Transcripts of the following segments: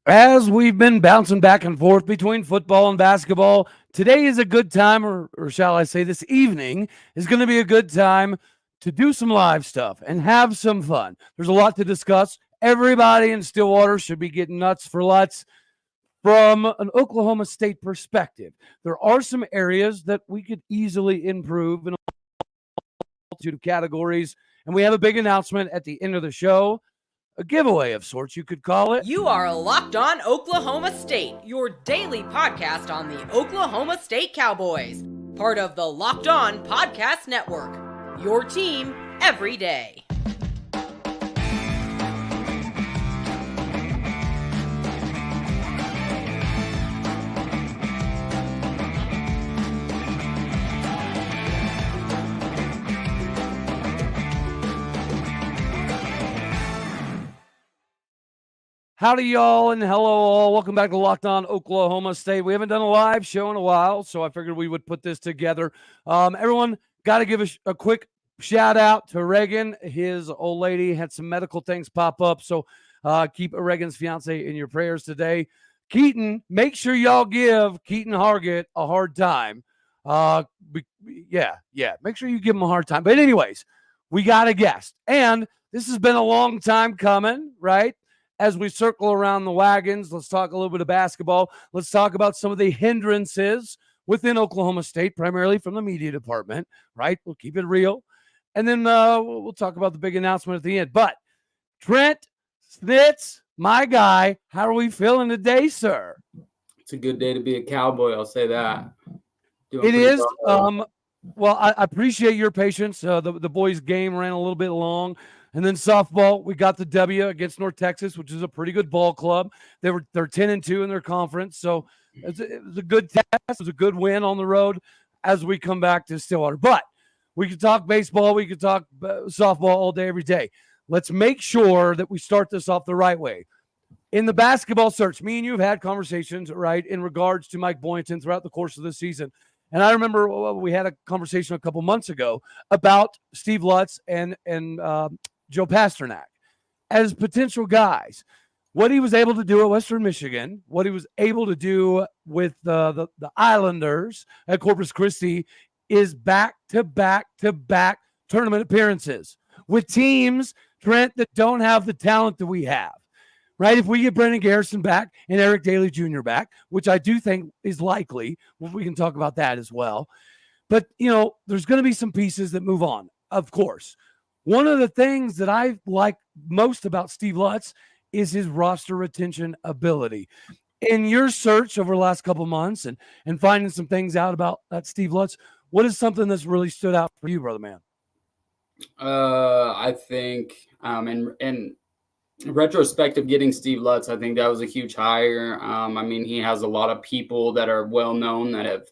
As we've been bouncing back and forth between football and basketball, today is a good time, or shall I say, this evening is going to be a good time to do some live stuff and have some fun. There's a lot to discuss. Everybody in Stillwater should be getting nuts for Lutz from an Oklahoma State perspective. There are some areas that we could easily improve in a multitude of categories, and we have a big announcement at the end of the show. A giveaway of sorts, you could call it. You are Locked On Oklahoma State, your daily podcast on the Oklahoma State Cowboys. Part of the Locked On Podcast Network, your team every day. Howdy, y'all, and hello, all. Welcome back to Locked On Oklahoma State. We haven't done a live show in a while, so I figured we would put this together. Everyone, got to give a quick shout-out to Reagan. His old lady had some medical things pop up, so keep Reagan's fiance in your prayers today. Keaton, make sure y'all give Keaton Hargett a hard time. Make sure you give him a hard time. But anyways, we got a guest, and this has been a long time coming, right? As we circle around the wagons, let's talk a little bit of basketball. Let's talk about some of the hindrances within Oklahoma State, primarily from the media department, right? We'll keep it real. And then we'll talk about the big announcement at the end. But Trent Snitz, my guy, how are we feeling today, sir? It's a good day to be a Cowboy, I'll say that. It is. Well, I appreciate your patience. The boys' game ran a little bit long. And then softball, we got the W against North Texas, which is a pretty good ball club. They're 10-2 in their conference, so it was a good test. It was a good win on the road as we come back to Stillwater. But we could talk baseball, we could talk softball all day, every day. Let's make sure that we start this off the right way. In the basketball search, me and you have had conversations, right, in regards to Mike Boynton throughout the course of the season. And I remember we had a conversation a couple months ago about Steve Lutz and Joe Pasternak as potential guys. What he was able to do at Western Michigan, what he was able to do with the Islanders at Corpus Christi is back-to-back-to-back tournament appearances with teams, Trent, that don't have the talent that we have, right? If we get Brendan Garrison back and Eric Daly Jr. back, which I do think is likely, we can talk about that as well. But, there's going to be some pieces that move on, of course. One of the things that I like most about Steve Lutz is his roster retention ability. In your search over the last couple of months and finding some things out about that Steve Lutz, what is something that's really stood out for you, brother man? I think in retrospect of getting Steve Lutz, I think that was a huge hire. He has a lot of people that are well-known that have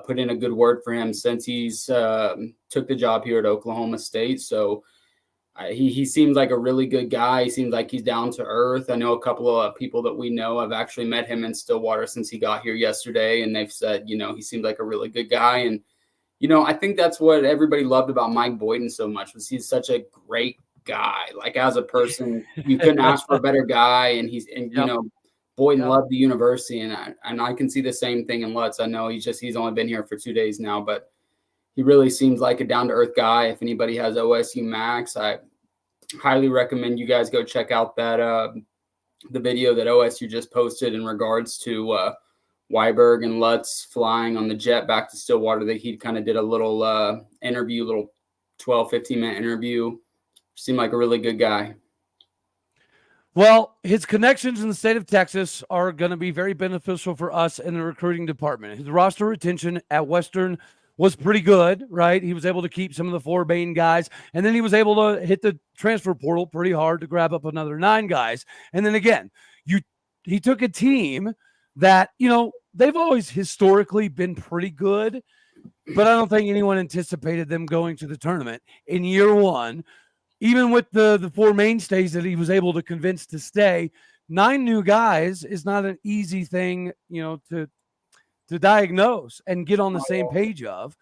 put in a good word for him since he's took the job here at Oklahoma State. So he seems like a really good guy. He seems like he's down to earth. I know a couple of people that we know have actually met him in Stillwater since he got here yesterday, and they've said, he seemed like a really good guy. And, I think that's what everybody loved about Mike Boynton so much was he's such a great guy. Like as a person, you couldn't ask for a better guy. And Boynton loved the university, and I can see the same thing in Lutz. I know he's only been here for 2 days now, but he really seems like a down-to-earth guy. If anybody has OSU Max, I highly recommend you guys go check out that the video that OSU just posted in regards to Weiberg and Lutz flying on the jet back to Stillwater. He kind of did a little interview, little 12, 15-minute interview. Seemed like a really good guy. Well, his connections in the state of Texas are going to be very beneficial for us in the recruiting department. His roster retention at Western was pretty good, right? He was able to keep some of the 4 main guys, and then he was able to hit the transfer portal pretty hard to grab up another 9 guys. And then again, he took a team that, they've always historically been pretty good, but I don't think anyone anticipated them going to the tournament in year one. Even with the 4 mainstays that he was able to convince to stay, 9 new guys is not an easy thing, to diagnose and get on the same page of.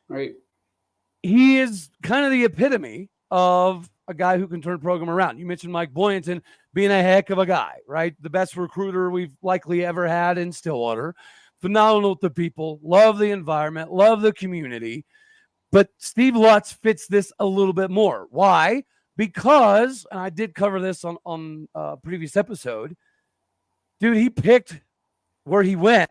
Right. He is kind of the epitome of a guy who can turn a program around. You mentioned Mike Boynton being a heck of a guy, right? The best recruiter we've likely ever had in Stillwater. Phenomenal with the people, love the environment, love the community. But Steve Lutz fits this a little bit more. Why? Because, and I did cover this on a previous episode, dude, he picked where he went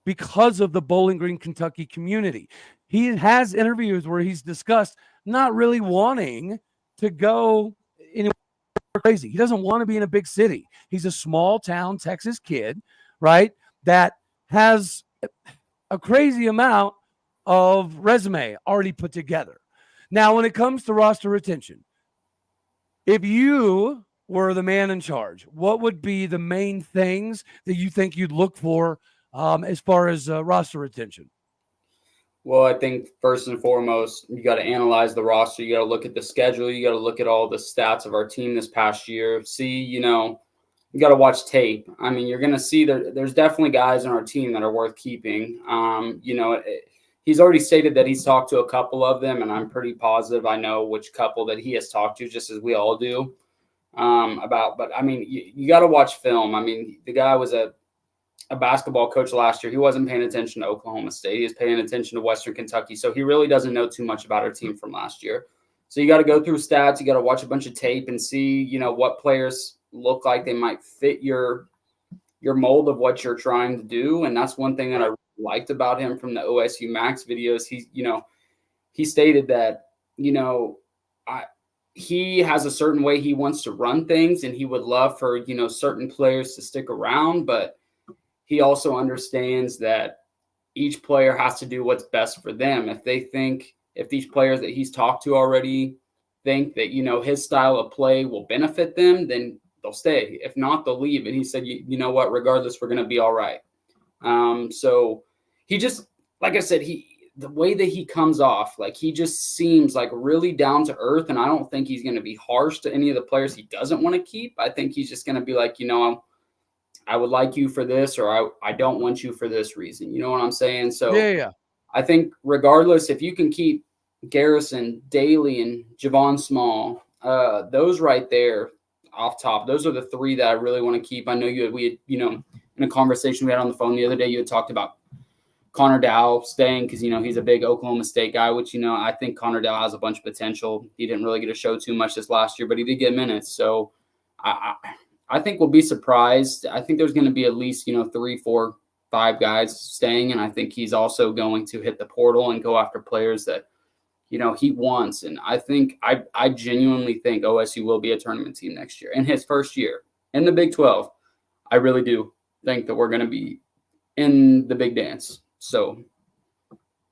because of the Bowling Green, Kentucky community. He has interviews where he's discussed not really wanting to go anywhere crazy. He doesn't want to be in a big city. He's a small town Texas kid, right, that has a crazy amount of resume already put together. Now, when it comes to roster retention, if you were the man in charge, what would be the main things that you think you'd look for as far as roster retention? Well, I think first and foremost, you got to analyze the roster. You got to look at the schedule. You got to look at all the stats of our team this past year. See, you got to watch tape. I mean, you're going to see there's definitely guys on our team that are worth keeping. He's already stated that he's talked to a couple of them, and I'm pretty positive I know which couple that he has talked to, just as we all do. But I mean, you got to watch film. I mean, the guy was a basketball coach last year. He wasn't paying attention to Oklahoma State. He was paying attention to Western Kentucky. So he really doesn't know too much about our team from last year. So you got to go through stats. You got to watch a bunch of tape and see, what players look like they might fit your mold of what you're trying to do. And that's one thing that I really liked about him from the OSU Max videos. He stated that, he has a certain way he wants to run things, and he would love for, certain players to stick around, but he also understands that each player has to do what's best for them. If these players that he's talked to already think that, his style of play will benefit them, then they'll stay. If not, they'll leave. And he said, you know what, regardless, we're going to be all right. So he just, like I said, the way that he comes off, like he just seems like really down to earth. And I don't think he's going to be harsh to any of the players he doesn't want to keep. I think he's just going to be like, I would like you for this, or I don't want you for this reason. You know what I'm saying? So yeah. I think regardless, if you can keep Garrison, Daly, and Javon Small, those right there off top, those are the three that I really want to keep. I know we had, in a conversation we had on the phone the other day, you had talked about Connor Dow staying because, he's a big Oklahoma State guy, which, I think Connor Dow has a bunch of potential. He didn't really get to show too much this last year, but he did get minutes. So I think we'll be surprised. I think there's going to be at least, 3, 4, 5 guys staying. And I think he's also going to hit the portal and go after players that, he wants. And I genuinely think OSU will be a tournament team next year in his first year in the Big 12. I really do think that we're going to be in the big dance. So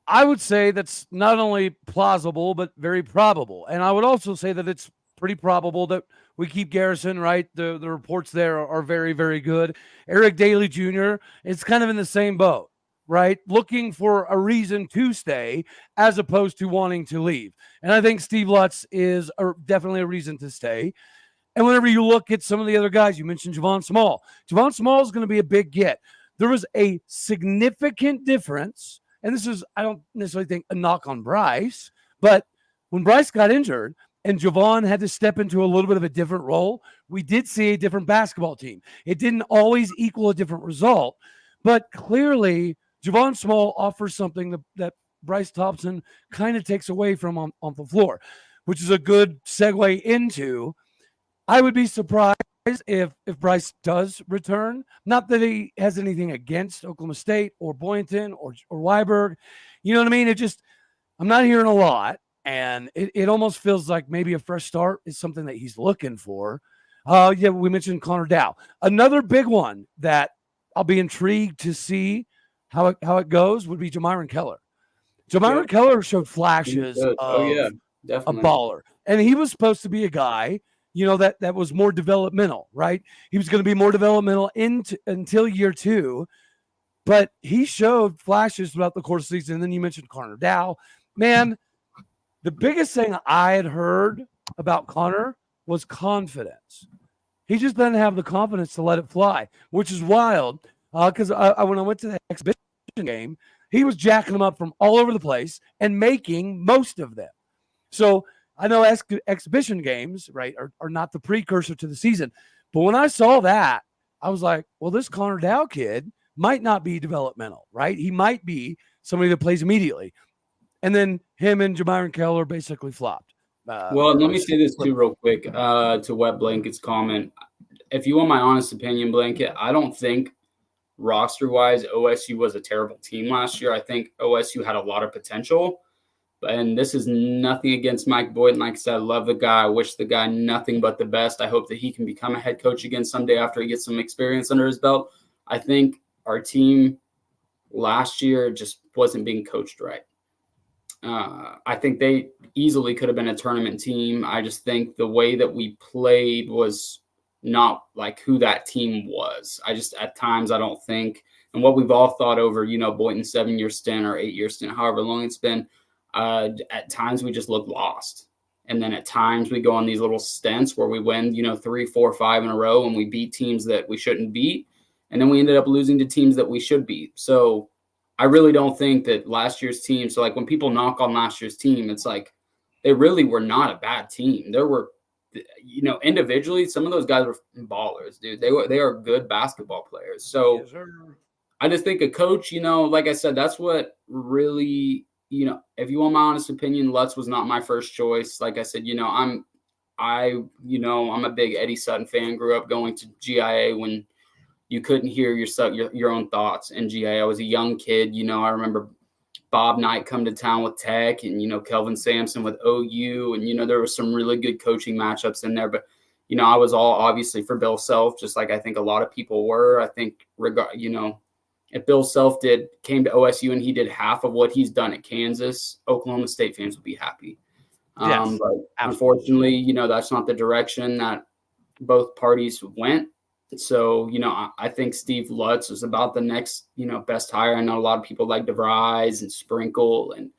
I would say that's not only plausible, but very probable. And I would also say that it's pretty probable that we keep Garrison, right? The reports there are very, very good. Eric Daly Jr. is kind of in the same boat, right? Looking for a reason to stay as opposed to wanting to leave. And I think Steve Lutz is definitely a reason to stay. And whenever you look at some of the other guys, you mentioned Javon Small. Javon Small is going to be a big get. There was a significant difference, and this is, I don't necessarily think a knock on Bryce, but when Bryce got injured and Javon had to step into a little bit of a different role, we did see a different basketball team. It didn't always equal a different result, but clearly Javon Small offers something that Bryce Thompson kind of takes away from on the floor, which is a good segue into, I would be surprised if Bryce does return. Not that he has anything against Oklahoma State or Boynton or Weiberg. You know what I mean? I'm not hearing a lot, and it almost feels like maybe a fresh start is something that he's looking for. Yeah, we mentioned Connor Dow. Another big one that I'll be intrigued to see how it goes would be Jamyron Keller. Jamyron Keller showed flashes of a baller, and he was supposed to be a guy that was more developmental, right? He was going to be more developmental until year 2, but he showed flashes throughout the course of the season. And then you mentioned Connor Dow. Man, the biggest thing I had heard about Connor was confidence. He just doesn't have the confidence to let it fly, which is wild because when I went to the exhibition game, he was jacking them up from all over the place and making most of them. So I know exhibition games, right, are not the precursor to the season. But when I saw that, I was like, well, this Connor Dow kid might not be developmental, right? He might be somebody that plays immediately. And then him and Jamiron Keller basically flopped. Well, let me say this too real quick to Wet Blanket's comment. If you want my honest opinion, Blanket, I don't think roster-wise OSU was a terrible team last year. I think OSU had a lot of potential. And this is nothing against Mike Boynton. Like I said, I love the guy. I wish the guy nothing but the best. I hope that he can become a head coach again someday after he gets some experience under his belt. I think our team last year just wasn't being coached right. I think they easily could have been a tournament team. I just think the way that we played was not like who that team was. I just, at times, I don't think, and what we've all thought over, Boynton's 7-year stint or 8-year stint, however long it's been, at times we just look lost. And then at times we go on these little stints where we win, 3, 4, 5 in a row and we beat teams that we shouldn't beat. And then we ended up losing to teams that we should beat. So I really don't think that last year's team. So like when people knock on last year's team, it's like they really were not a bad team. There were, individually, some of those guys were ballers, dude. They are good basketball players. So yes, I just think a coach, like I said, that's what really, if you want my honest opinion, Lutz was not my first choice. Like I said, I'm a big Eddie Sutton fan. Grew up going to GIA when you couldn't hear your own thoughts in GIA. I was a young kid. I remember Bob Knight come to town with Tech and, Kelvin Sampson with OU. And, there was some really good coaching matchups in there. But, I was all obviously for Bill Self, just like I think a lot of people were. I think, if Bill Self came to OSU and he did half of what he's done at Kansas, Oklahoma State fans would be happy. Yes, but unfortunately, that's not the direction that both parties went. So, I think Steve Lutz was about the next, best hire. I know a lot of people like DeVries and Sprinkle. And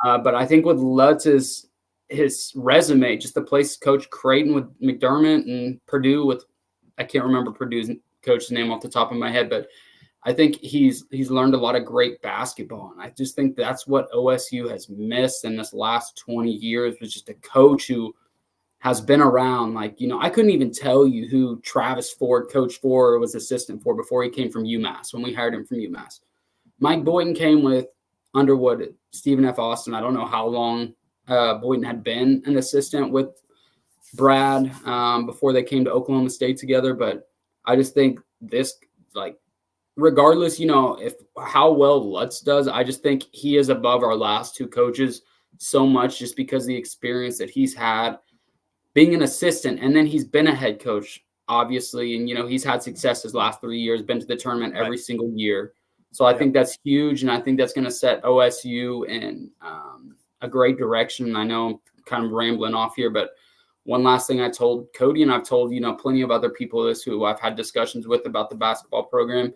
but I think with Lutz's his resume, just the place Coach Creighton with McDermott and Purdue with, I can't remember Purdue's coach's name off the top of my head, but I think he's learned a lot of great basketball. And I just think that's what OSU has missed in this last 20 years was just a coach who has been around. Like, I couldn't even tell you who Travis Ford, Coach Ford, was assistant for before he came from UMass, when we hired him from UMass. Mike Boynton came with Underwood, Stephen F. Austin. I don't know how long Boynton had been an assistant with Brad before they came to Oklahoma State together. But I just think this, regardless, if how well Lutz does, I just think he is above our last two coaches so much just because of the experience that he's had being an assistant, and then he's been a head coach, obviously, and he's had success his last 3 years, been to the tournament every single year. So I think that's huge, and I think that's going to set OSU in a great direction. I know I'm kind of rambling off here, but one last thing I told Cody, and I've told plenty of other people this who I've had discussions with about the basketball program.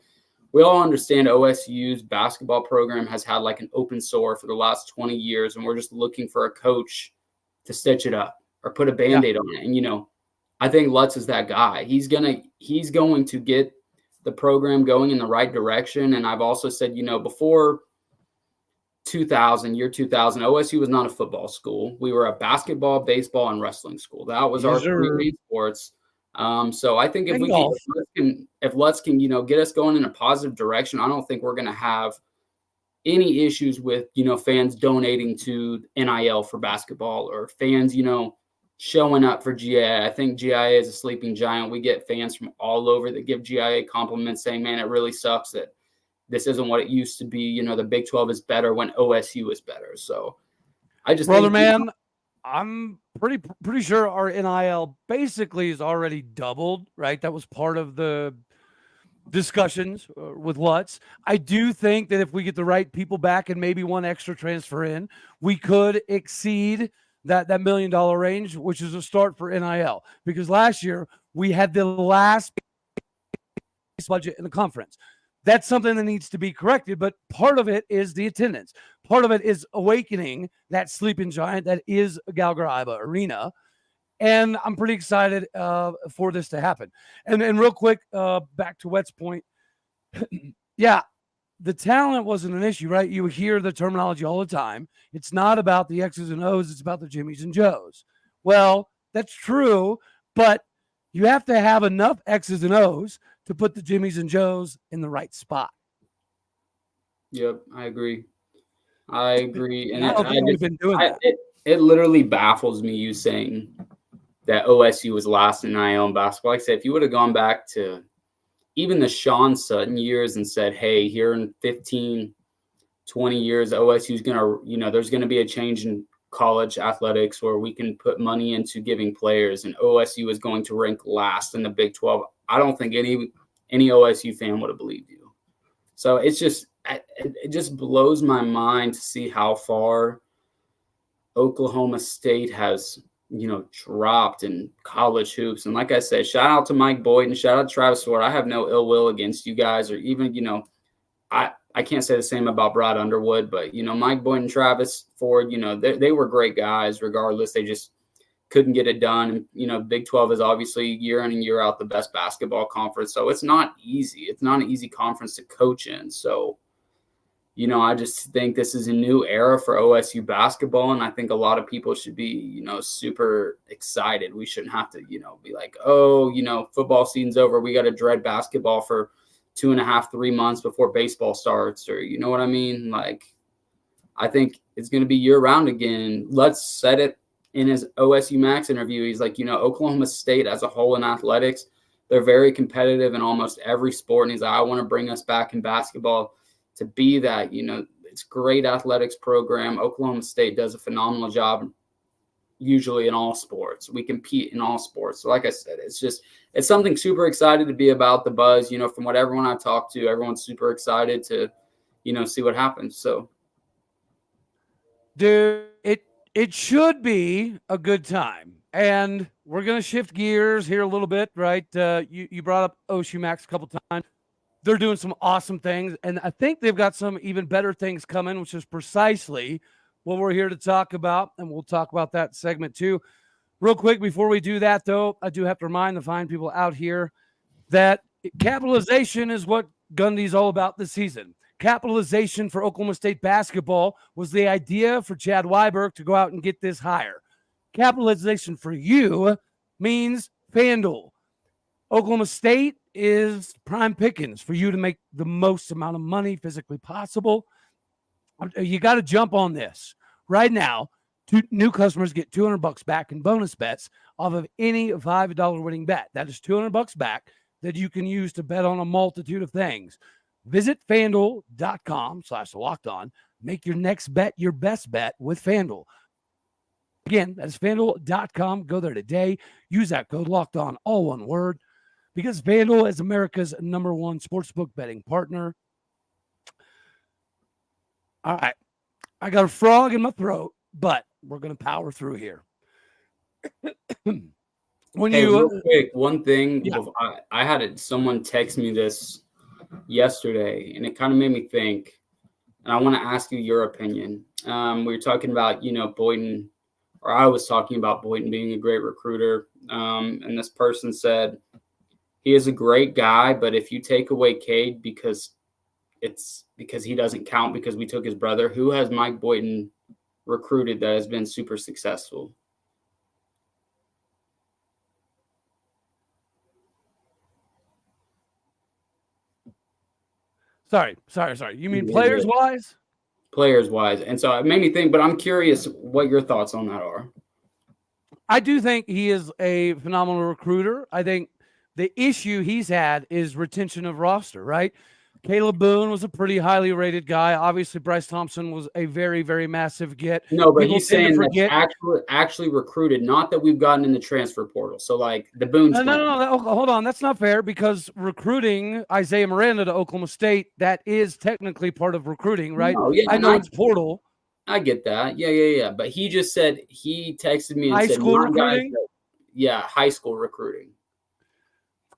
We all understand OSU's basketball program has had like an open sore for the last 20 years, and we're just looking for a coach to stitch it up or put a Band-Aid on it. And, I think Lutz is that guy. He's going to get the program going in the right direction. And I've also said, before 2000, OSU was not a football school. We were a basketball, baseball, and wrestling school. That was our three main sports. So I think if Lutz can, get us going in a positive direction, I don't think we're going to have any issues with, fans donating to NIL for basketball or fans, showing up for GIA. I think GIA is a sleeping giant. We get fans from all over that give GIA compliments saying, man, it really sucks that this isn't what it used to be. The Big 12 is better when OSU is better. So I just I'm pretty sure our NIL basically is already doubled, right? That was part of the discussions with Lutz. I do think that if we get the right people back and maybe one extra transfer in, we could exceed that $1 million range, which is a start for NIL, because last year we had the last budget in the conference. That's something that needs to be corrected, but part of it is the attendance. Part of it is awakening that sleeping giant that is Gallagher-Iba Arena. And I'm pretty excited for this to happen. And real quick, back to Wett's point. the talent wasn't an issue, right? You hear the terminology all the time. It's not about the X's and O's, it's about the Jimmies and Joes. Well, that's true, but you have to have enough X's and O's to put the Jimmies and Joes in the right spot. Yep, I agree. And it literally baffles me you saying that OSU was last in NIL in basketball. Like I said, if you would have gone back to even the Sean Sutton years and said, hey, here in 15, 20 years, OSU is going to, there's going to be a change in college athletics where we can put money into giving players, and OSU is going to rank last in the Big 12. I don't think any OSU fan would have believed you. So it just blows my mind to see how far Oklahoma State has, dropped in college hoops. And like I said, shout out to Mike Boyd and shout out to Travis Ford. I have no ill will against you guys, or even, I can't say the same about Brad Underwood, but, Mike Boyd and Travis Ford, they were great guys regardless. They just couldn't get it done. And, Big 12 is obviously year in and year out the best basketball conference. So it's not easy. It's not an easy conference to coach in. So, I just think this is a new era for OSU basketball, and I think a lot of people should be, super excited. We shouldn't have to, be like, oh, football season's over. We got to dread basketball for 2.5, 3 months before baseball starts, or you know what I mean? Like, I think it's going to be year-round again. Lutz said it in his OSU Max interview. He's like, Oklahoma State as a whole in athletics, they're very competitive in almost every sport, and he's like, I want to bring us back in basketball to be that, it's great athletics program. Oklahoma State does a phenomenal job usually in all sports. We compete in all sports. So like I said, it's something super excited to be about. The buzz, from what everyone I've talked to, everyone's super excited to, see what happens. So dude, it should be a good time. And we're going to shift gears here a little bit, right? You brought up OSU Max a couple times. They're doing some awesome things, and I think they've got some even better things coming, which is precisely what we're here to talk about, and we'll talk about that segment too. Real quick, before we do that, though, I do have to remind the fine people out here that capitalization is what Gundy's all about this season. Capitalization for Oklahoma State basketball was the idea for Chad Weiberg to go out and get this hire. Capitalization for you means FanDuel. Oklahoma State is prime pickings for you to make the most amount of money physically possible. You got to jump on this right now. New customers get $200 back in bonus bets off of any $5 winning bet. That is $200 back that you can use to bet on a multitude of things. Visit FanDuel.com/lockedon. Make your next bet your best bet with FanDuel. Again, that is FanDuel.com. Go there today. Use that code LOCKEDON, all one word, because FanDuel is America's #1 sportsbook betting partner. All right. I got a frog in my throat, but we're going to power through here. Real quick, one thing. Yeah. I had someone text me this yesterday, and it kind of made me think, and I want to ask you your opinion. We were talking about, Boyden, or I was talking about Boyden being a great recruiter, and this person said, he is a great guy, but if you take away Cade because he doesn't count because we took his brother, who has Mike Boyden recruited that has been super successful? Sorry. You mean players-wise? Players-wise. And so it made me think, but I'm curious what your thoughts on that are. I do think he is a phenomenal recruiter. I think the issue he's had is retention of roster, right? Caleb Boone was a pretty highly rated guy. Obviously, Bryce Thompson was a very, very massive get. No, but he's saying that's actually recruited, not that we've gotten in the transfer portal. So, like, the Boone. No. Hold on. That's not fair, because recruiting Isaiah Miranda to Oklahoma State, that is technically part of recruiting, right? No, yeah, I know it's portal. I get that. Yeah. But he just said, he texted me and high said, school recruiting? High school recruiting.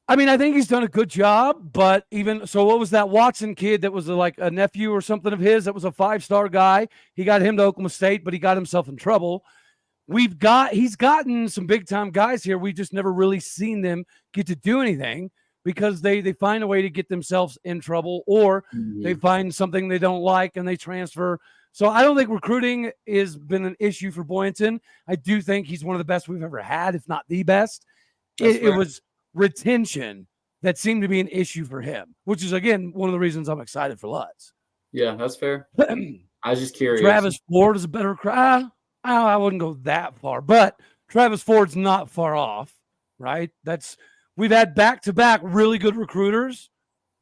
I mean, I think he's done a good job, but even so, what was that Watson kid that was like a nephew or something of his that was a 5-star guy? He got him to Oklahoma State, but he got himself in trouble. He's gotten some big time guys here. We've just never really seen them get to do anything. because they find a way to get themselves in trouble, or they find something they don't like and they transfer. So I don't think recruiting has been an issue for Boynton. I do think he's one of the best we've ever had, if not the best. It was retention that seemed to be an issue for him, which is, again, one of the reasons I'm excited for Lutz. Yeah, that's fair. I was just curious. Travis Ford is a better I wouldn't go that far, but Travis Ford's not far off, right? We've had back-to-back really good recruiters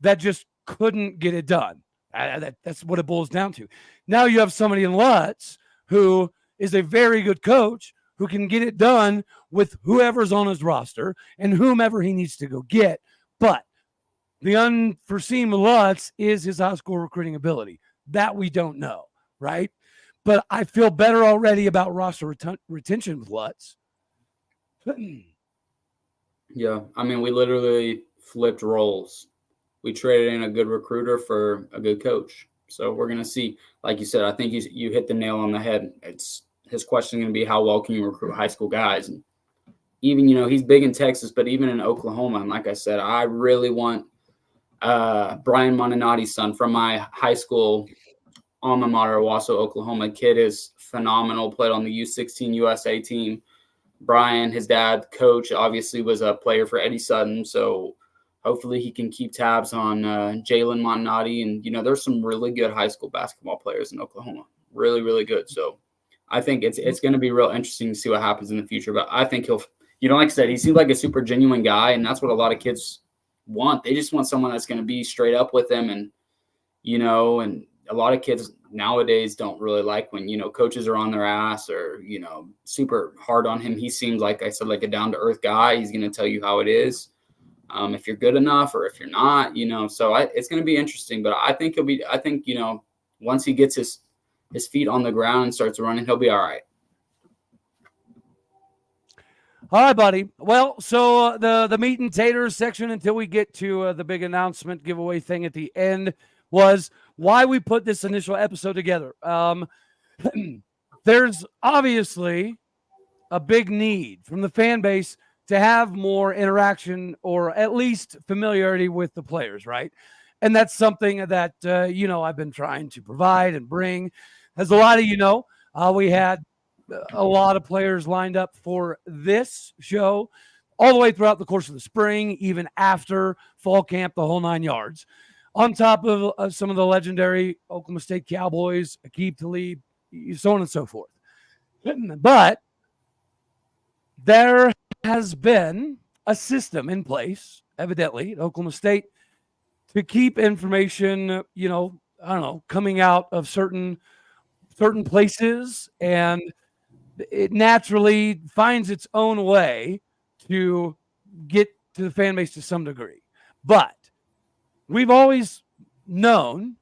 that just couldn't get it done. That's what it boils down to. Now you have somebody in Lutz who is a very good coach who can get it done with whoever's on his roster and whomever he needs to go get. But the unforeseen with Lutz is his high school recruiting ability. That we don't know, right? But I feel better already about roster retention with Lutz. Yeah, I mean, we literally flipped roles. We traded in a good recruiter for a good coach. So we're going to see. Like you said, I think you hit the nail on the head. His question going to be, how well can you recruit high school guys? And even, he's big in Texas, but even in Oklahoma. And like I said, I really want Brian Moninati's son from my high school alma mater, Wausau, Oklahoma. Kid is phenomenal, played on the U16 USA team. Brian, his dad, coach, obviously was a player for Eddie Sutton. So hopefully he can keep tabs on Jalen Moninati. And, there's some really good high school basketball players in Oklahoma. Really, really good. So I think it's going to be real interesting to see what happens in the future. But I think he'll, like I said, he seems like a super genuine guy. And that's what a lot of kids want. They just want someone that's going to be straight up with them. And, and a lot of kids nowadays don't really like when, coaches are on their ass or, super hard on him. He seems, like I said, like a down-to-earth guy. He's going to tell you how it is. If you're good enough or if you're not, so it's going to be interesting. But I think once he gets his feet on the ground and starts running, he'll be all right. All right, buddy. Well, so the meat and taters section until we get to the big announcement giveaway thing at the end was why we put this initial episode together. There's obviously a big need from the fan base to have more interaction or at least familiarity with the players, right? And that's something that, I've been trying to provide and bring. As a lot of we had a lot of players lined up for this show all the way throughout the course of the spring, even after fall camp, the whole 9 yards. On top of some of the legendary Oklahoma State Cowboys, Aqib Talib, so on and so forth. But there has been a system in place, evidently, at Oklahoma State to keep information, coming out of certain places, and it naturally finds its own way to get to the fan base to some degree. But we've always known,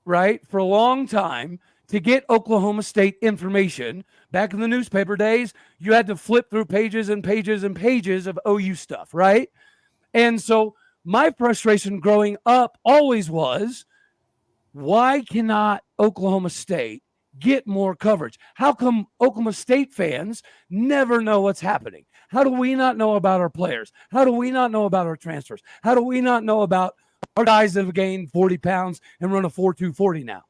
right, for a long time, to get Oklahoma State information. Back in the newspaper days, you had to flip through pages and pages and pages of OU stuff, right? And so my frustration growing up always was, why cannot Oklahoma State get more coverage? How come Oklahoma State fans never know what's happening? How do we not know about our players? How do we not know about our transfers? How do we not know about our guys that have gained 40 pounds and run a 4.240 now?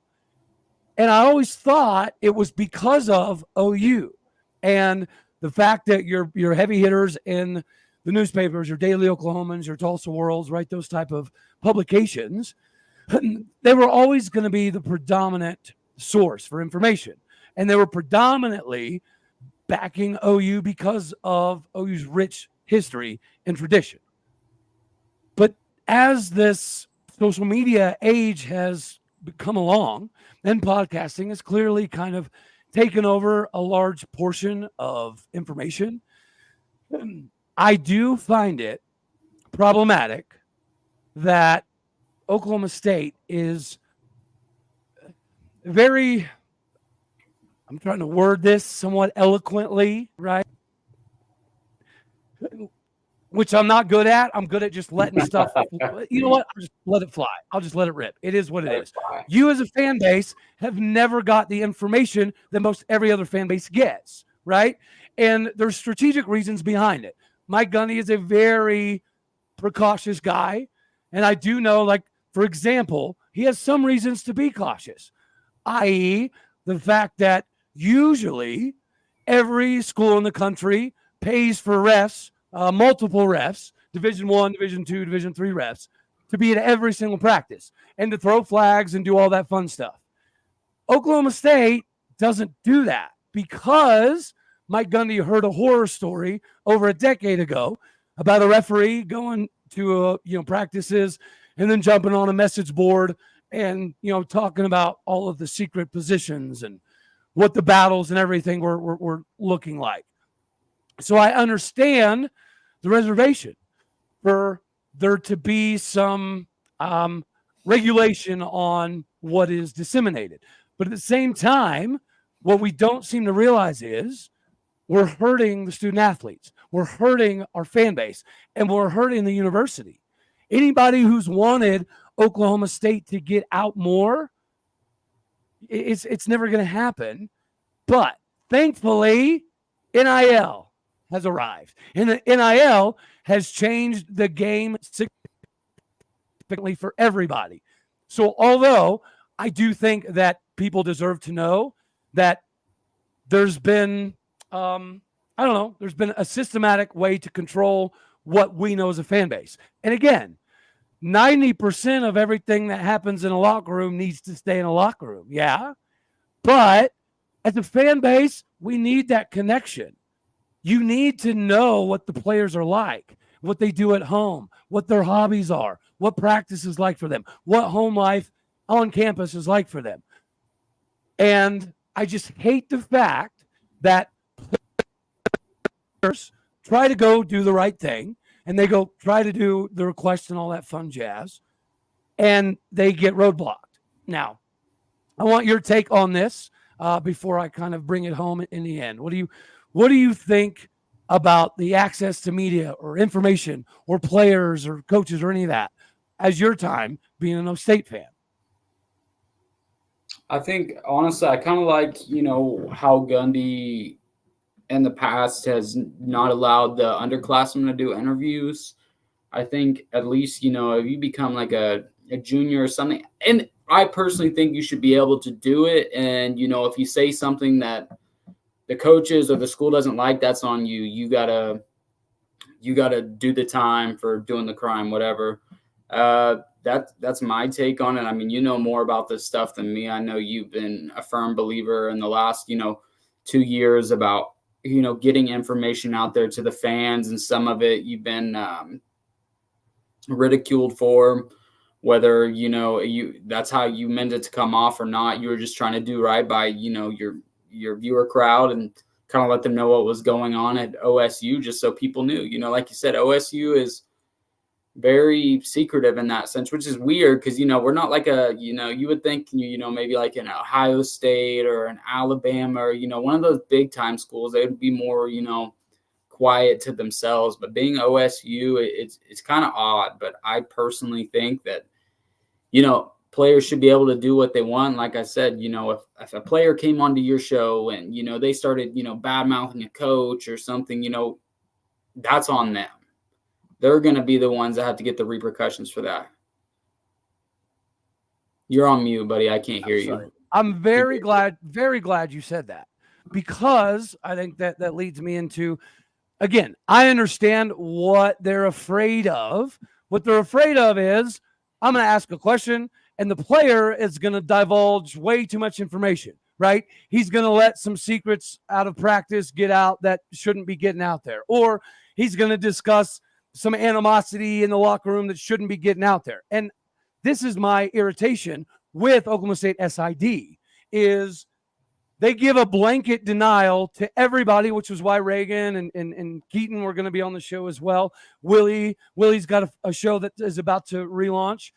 And I always thought it was because of OU and the fact that your heavy hitters in the newspapers, your Daily Oklahomans, your Tulsa Worlds, right, those type of publications, they were always going to be the predominant source for information. And they were predominantly backing OU because of OU's rich history and tradition. But as this social media age has come along, and podcasting has clearly kind of taken over a large portion of information, I do find it problematic that Oklahoma State is very, I'm trying to word this somewhat eloquently, right? Which I'm not good at. I'm good at just letting stuff, you know what? I'll just let it fly. I'll just let it rip. It is what it is. You as a fan base have never got the information that most every other fan base gets, right? And there's strategic reasons behind it. Mike Gundy is a very precautious guy. And I do know, like, for example, he has some reasons to be cautious, i.e., the fact that usually every school in the country pays for refs, multiple refs, Division I, Division II, Division III refs, to be at every single practice and to throw flags and do all that fun stuff. Oklahoma State doesn't do that because Mike Gundy heard a horror story over a decade ago about a referee going to practices and then jumping on a message board and talking about all of the secret positions and what the battles and everything were looking like. So I understand the reservation for there to be some regulation on what is disseminated. But at the same time, what we don't seem to realize is we're hurting the student athletes. We're hurting our fan base, and we're hurting the university. Anybody who's wanted Oklahoma State to get out more, it's never going to happen. But thankfully, NIL has arrived. And the NIL has changed the game significantly for everybody. So although I do think that people deserve to know that there's been, there's been a systematic way to control what we know as a fan base. And again, 90% of everything that happens in a locker room needs to stay in a locker room. Yeah. But as a fan base, we need that connection. You need to know what the players are like, what they do at home, what their hobbies are, what practice is like for them, what home life on campus is like for them. And I just hate the fact that players try to go do the right thing and they go try to do the request and all that fun jazz, and they get roadblocked. Now, I want your take on this before I kind of bring it home in the end. What do you think about the access to media or information or players or coaches or any of that as your time being an O State fan? I think, honestly, I kind of like, how Gundy in the past has not allowed the underclassmen to do interviews. I think at least, if you become like a junior or something, and I personally think you should be able to do it. And, if you say something that the coaches or the school doesn't like, that's on you. You gotta do the time for doing the crime, whatever. That's my take on it. I mean, you know more about this stuff than me. I know you've been a firm believer in the last, 2 years about, getting information out there to the fans, and some of it you've been ridiculed for, whether, that's how you meant it to come off or not. You were just trying to do right by, your viewer crowd and kind of let them know what was going on at OSU, just so people knew. Like you said, OSU is very secretive in that sense, which is weird because, we're not like you would think, maybe like an Ohio State or an Alabama or, one of those big time schools, they would be more, quiet to themselves. But being OSU, it's kind of odd. But I personally think that, players should be able to do what they want. Like I said, if a player came onto your show and, they started, bad mouthing a coach or something, that's on them. They're going to be the ones that have to get the repercussions for that. You're on mute, buddy. I can't hear you. I'm very glad you said that, because I think that leads me into, again, I understand what they're afraid of. What they're afraid of is I'm going to ask a question and the player is going to divulge way too much information, right? He's going to let some secrets out of practice get out that shouldn't be getting out there. Or he's going to discuss some animosity in the locker room that shouldn't be getting out there. And this is my irritation with Oklahoma State SID, is they give a blanket denial to everybody, which was why Reagan and Keaton were going to be on the show as well. Willie's got a show that is about to relaunch.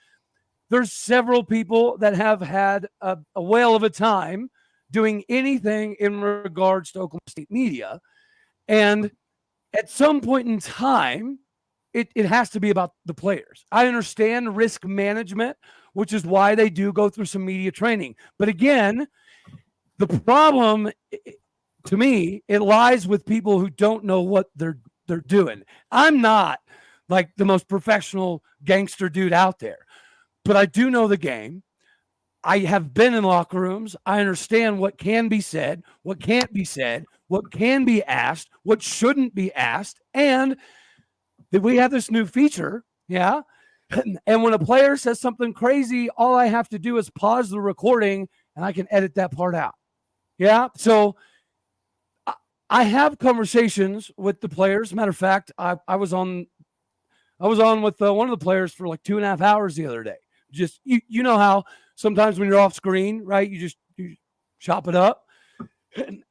There's several people that have had a whale of a time doing anything in regards to Oklahoma State media. And at some point in time, it has to be about the players. I understand risk management, which is why they do go through some media training. But again, the problem, to me, it lies with people who don't know what they're doing. I'm not like the most professional gangster dude out there. But I do know the game. I have been in locker rooms. I understand what can be said, what can't be said, what can be asked, what shouldn't be asked. And that we have this new feature. Yeah. And when a player says something crazy, all I have to do is pause the recording and I can edit that part out. Yeah. So I have conversations with the players. Matter of fact, I was on with one of the players for like 2.5 hours the other day. Just, you know how sometimes when you're off screen, right, you chop it up.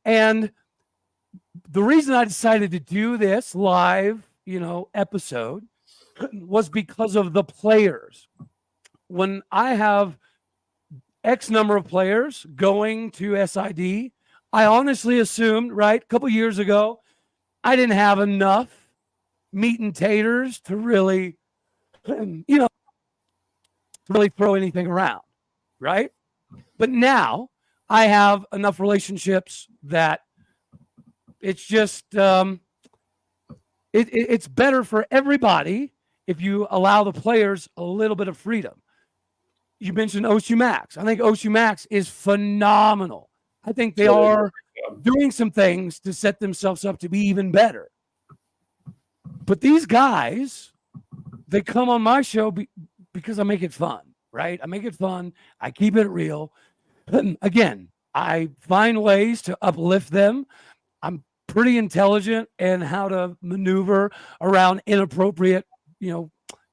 And the reason I decided to do this live, episode was because of the players. When I have X number of players going to SID, I honestly assumed, right, a couple years ago, I didn't have enough meat and taters to really, really throw anything around, right? But now I have enough relationships that it's just, it's better for everybody if you allow the players a little bit of freedom. You mentioned OSU Max. I think OSU Max is phenomenal. I think they are doing some things to set themselves up to be even better. But these guys, they come on my show because I make it fun, right? I make it fun. I keep it real. Again, I find ways to uplift them. I'm pretty intelligent in how to maneuver around inappropriate,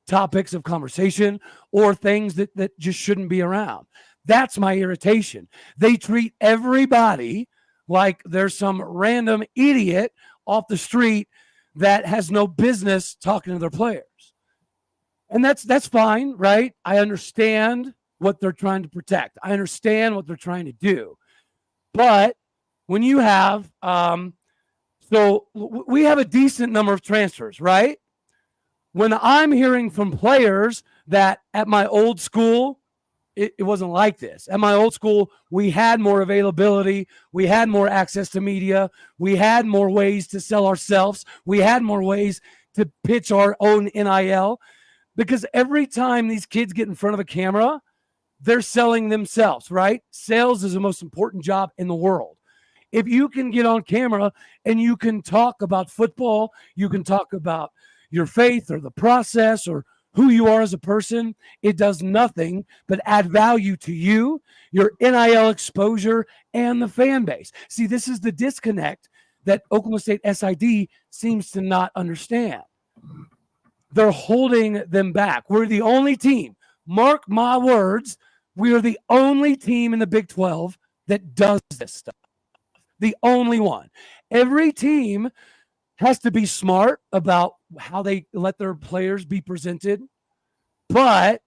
topics of conversation or things that just shouldn't be around. That's my irritation. They treat everybody like there's some random idiot off the street that has no business talking to their players. And that's fine, right? I understand what they're trying to protect. I understand what they're trying to do. But when you have, so we have a decent number of transfers, right? When I'm hearing from players that at my old school, it wasn't like this. At my old school, we had more availability. We had more access to media. We had more ways to sell ourselves. We had more ways to pitch our own NIL. Because every time these kids get in front of a camera, they're selling themselves, right? Sales is the most important job in the world. If you can get on camera and you can talk about football, you can talk about your faith or the process or who you are as a person, it does nothing but add value to you, your NIL exposure, and the fan base. See, this is the disconnect that Oklahoma State SID seems to not understand. They're holding them back. We're the only team, mark my words, we are the only team in the Big 12 that does this stuff. The only one. Every team has to be smart about how they let their players be presented, but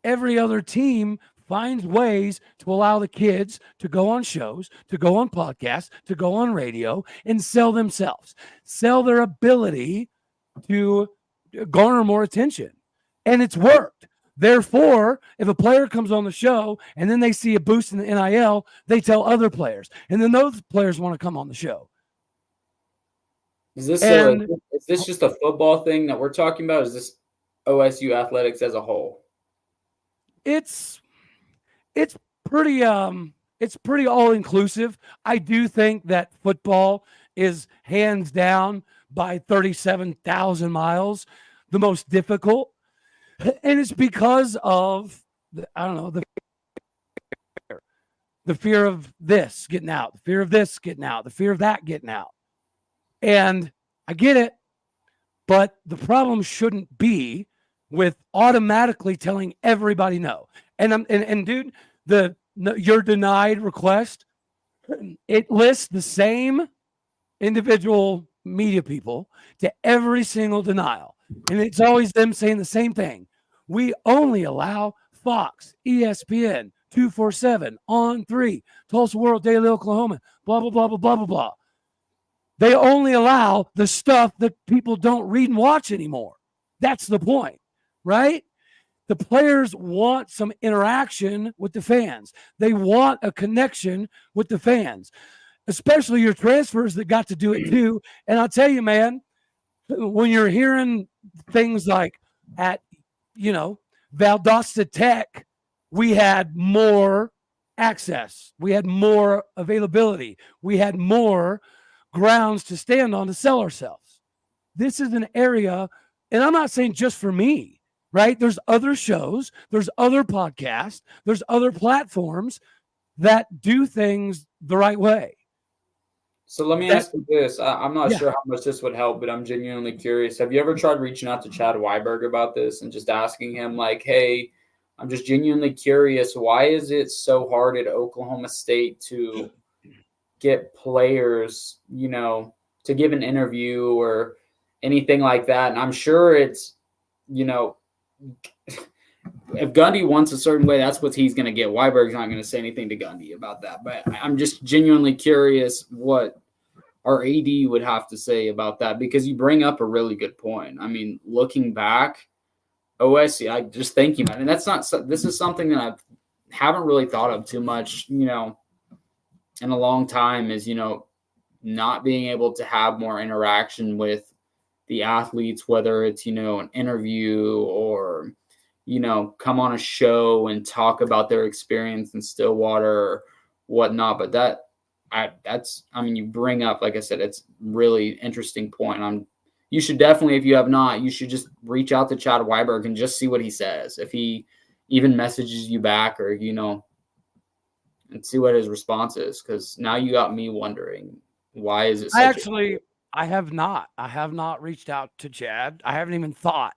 every other team finds ways to allow the kids to go on shows, to go on podcasts, to go on radio, and sell themselves, sell their ability to garner more attention. And it's worked. Therefore, if a player comes on the show and then they see a boost in the NIL, they tell other players, and then those players want to come on the show. Is this just a football thing that we're talking about? Is this OSU athletics as a whole? It's pretty all inclusive. I do think that football is hands down by 37,000 miles the most difficult, and it's because of the fear of this getting out, the fear of this getting out, the fear of that getting out. And I get it, but the problem shouldn't be with automatically telling everybody no. And dude, your denied request, it lists the same individual media people to every single denial. And it's always them saying the same thing. We only allow Fox, ESPN, 247, On 3, Tulsa World, Daily Oklahoma, blah, blah, blah, blah, blah, blah, blah. They only allow the stuff that people don't read and watch anymore. That's the point, right? The players want some interaction with the fans. They want a connection with the fans, especially your transfers that got to do it too. And I'll tell you, man, when you're hearing things like at, Valdosta Tech, we had more access, we had more availability, we had more grounds to stand on to sell ourselves. This is an area, and I'm not saying just for me, right? There's other shows, there's other podcasts, there's other platforms that do things the right way. So let me ask you this. I'm not sure how much this would help, but I'm genuinely curious. Have you ever tried reaching out to Chad Weiberg about this and just asking him, like, hey, I'm just genuinely curious, why is it so hard at Oklahoma State to get players, to give an interview or anything like that? And I'm sure it's, if Gundy wants a certain way, that's what he's going to get. Weiberg's not going to say anything to Gundy about that. But I'm just genuinely curious what our AD would have to say about that, because you bring up a really good point. I mean, looking back, OSU, I just thank you, man. And this is something that I haven't really thought of too much, in a long time, is, not being able to have more interaction with the athletes, whether it's, an interview or, come on a show and talk about their experience in Stillwater or whatnot. But you bring up, like I said, it's really interesting point. You should definitely, if you have not, you should just reach out to Chad Weiberg and just see what he says. If he even messages you back or, and see what his response is. Because now you got me wondering, why is it I have not reached out to Chad. I hadn't even thought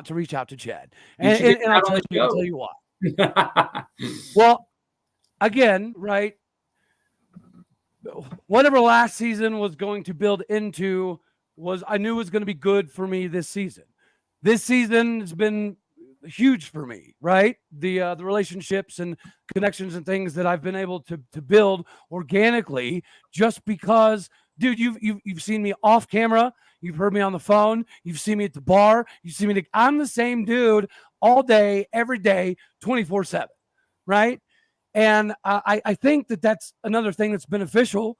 to reach out to Chad. And I'll tell you why. Well, again, right, whatever last season was going to build into I knew was going to be good for me this season. This season has been huge for me, right? The relationships and connections and things that I've been able to build organically, just because, dude, you've seen me off camera, you've heard me on the phone, you've seen me at the bar, I'm the same dude all day, every day, 24/7, right? And I think that's another thing that's beneficial.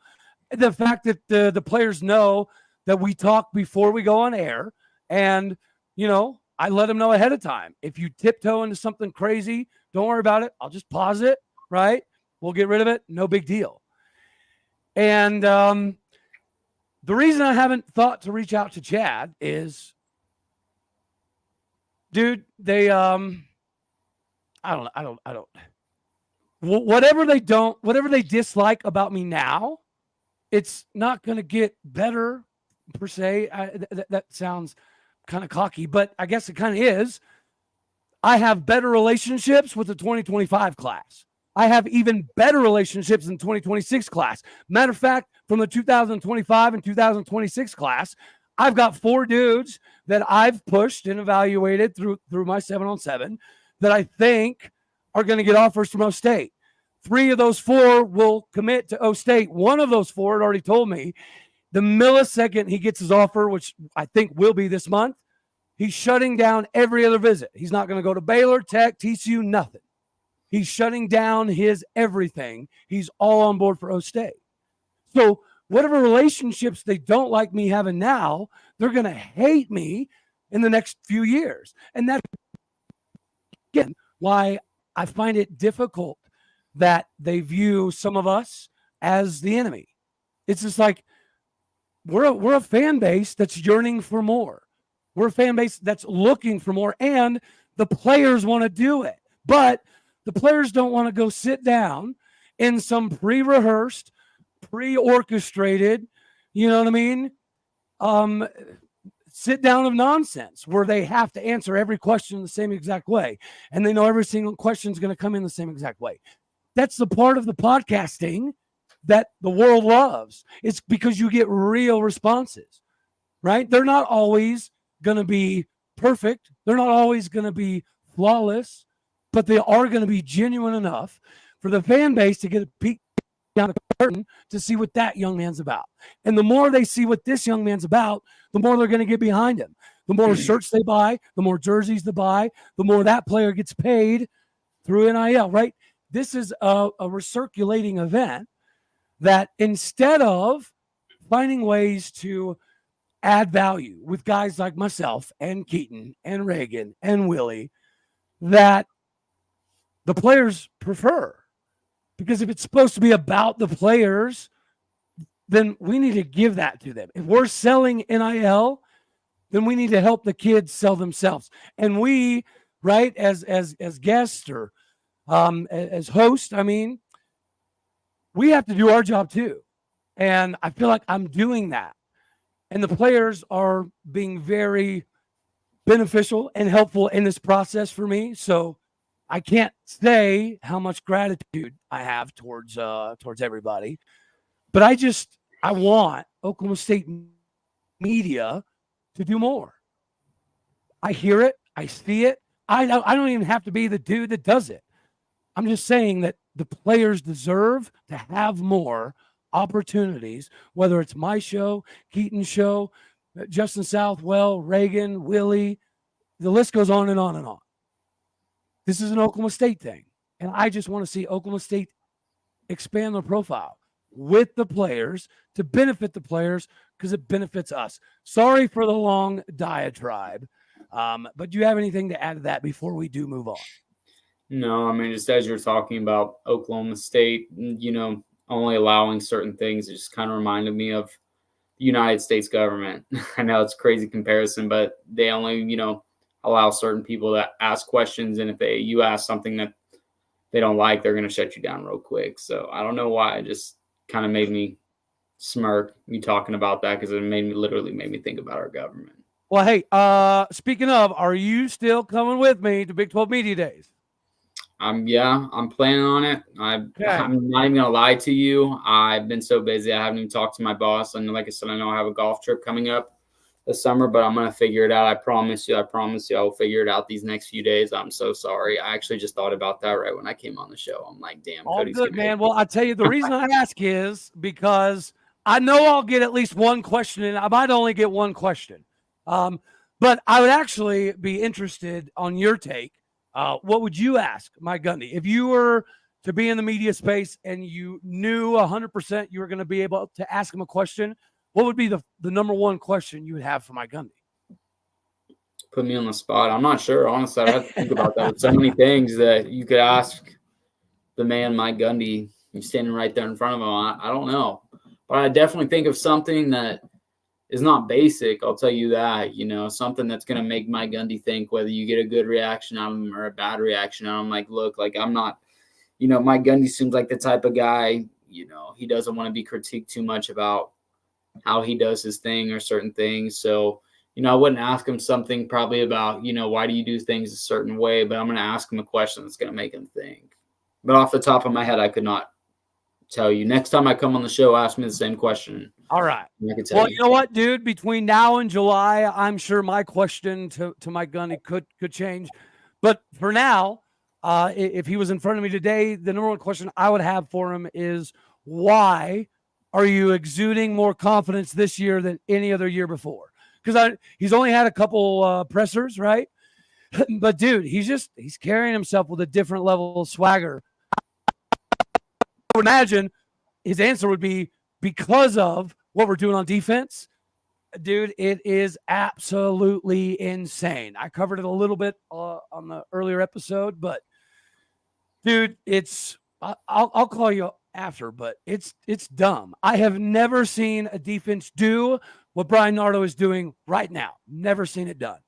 The fact that the players know that we talk before we go on air, and, I let them know ahead of time. If you tiptoe into something crazy, don't worry about it. I'll just pause it, right? We'll get rid of it. No big deal. And the reason I haven't thought to reach out to Chad is, dude, they whatever they dislike about me now, it's not going to get better per se. That sounds kind of cocky, but I guess it kind of is. I have better relationships with the 2025 class. I have even better relationships in the 2026 class. Matter of fact, from the 2025 and 2026 class, I've got 4 dudes that I've pushed and evaluated through my 7-on-7 that I think are going to get offers from O State. 3 of those 4 will commit to O State. 1 of those 4 had already told me the millisecond he gets his offer, which I think will be this month, he's shutting down every other visit. He's not going to go to Baylor, Tech, TCU, nothing. He's shutting down his everything. He's all on board for O State. So whatever relationships they don't like me having now, they're going to hate me in the next few years. And that's, again, why I find it difficult that they view some of us as the enemy. It's just like, we're a fan base that's yearning for more. We're a fan base that's looking for more, and the players want to do it. But the players don't want to go sit down in some pre-rehearsed, pre-orchestrated, you know what I mean? Sit down of nonsense where they have to answer every question the same exact way. And they know every single question is going to come in the same exact way. That's the part of the podcasting that the world loves. It's because you get real responses, right? They're not always going to be perfect. They're not always going to be flawless, but they are going to be genuine enough for the fan base to get a peek down the curtain to see what that young man's about. And the more they see what this young man's about, the more they're going to get behind him. The more shirts they buy, the more jerseys they buy, the more that player gets paid through NIL, right? This is a recirculating event that, instead of finding ways to add value with guys like myself and Keaton and Reagan and Willie that the players prefer. Because if it's supposed to be about the players, then we need to give that to them. If we're selling NIL, then we need to help the kids sell themselves. And we, right, as guests or as hosts, I mean, we have to do our job too. And I feel like I'm doing that. And the players are being very beneficial and helpful in this process for me. So I can't say how much gratitude I have towards everybody, but I want Oklahoma State media to do more. I hear it, I see it. I don't even have to be the dude that does it. I'm just saying that the players deserve to have more opportunities, whether it's my show, Keaton's show, Justin Southwell, Reagan, Willie, the list goes on and on and on. This is an Oklahoma State thing. And I just want to see Oklahoma State expand their profile with the players to benefit the players because it benefits us. Sorry for the long diatribe. But do you have anything to add to that before we do move on? No, I mean, just as you're talking about Oklahoma State, only allowing certain things, it just kind of reminded me of the United States government. I know it's a crazy comparison, but they only, allow certain people to ask questions. And if you ask something that they don't like, they're going to shut you down real quick. So I don't know why. It just kind of made me smirk, me talking about that, because it literally made me think about our government. Well, hey, speaking of, are you still coming with me to Big 12 Media Days? I'm planning on it. I'm not even going to lie to you. I've been so busy. I haven't even talked to my boss. And like I said, I know I have a golf trip coming up this summer, but I'm going to figure it out. I promise you, I will figure it out these next few days. I'm so sorry. I actually just thought about that right when I came on the show. I'm like, damn. All Cody's good, man. Well, I tell you, the reason I ask is because I know I'll get at least one question, and I might only get one question. But I would actually be interested on your take. What would you ask Mike Gundy if you were to be in the media space and you knew 100% you were going to be able to ask him a question? What would be the number one question you would have for Mike Gundy? Put me on the spot. I'm not sure. Honestly, I have to think about that. There's so many things that you could ask the man, Mike Gundy. You're standing right there in front of him. I don't know. But I definitely think of something that is not basic. I'll tell you that, something that's going to make Mike Gundy think, whether you get a good reaction out of him or a bad reaction out of him. Like, look, like I'm not, Mike Gundy seems like the type of guy, he doesn't want to be critiqued too much about how he does his thing or certain things. So, I wouldn't ask him something probably about, why do you do things a certain way, but I'm going to ask him a question that's going to make him think. But off the top of my head, I could not tell you. Next time I come on the show, ask me the same question. All right. Well, you know what, dude? Between now and July, I'm sure my question to Mike Gundy could change. But for now, if he was in front of me today, the number one question I would have for him is, why are you exuding more confidence this year than any other year before? Because he's only had a couple pressers, right? But, dude, he's carrying himself with a different level of swagger. I would imagine his answer would be because of what we're doing on defense. Dude, it is absolutely insane. I covered it a little bit on the earlier episode, but dude, I'll call you after, but it's dumb. I have never seen a defense do what Brian Nardo is doing right now. Never seen it done.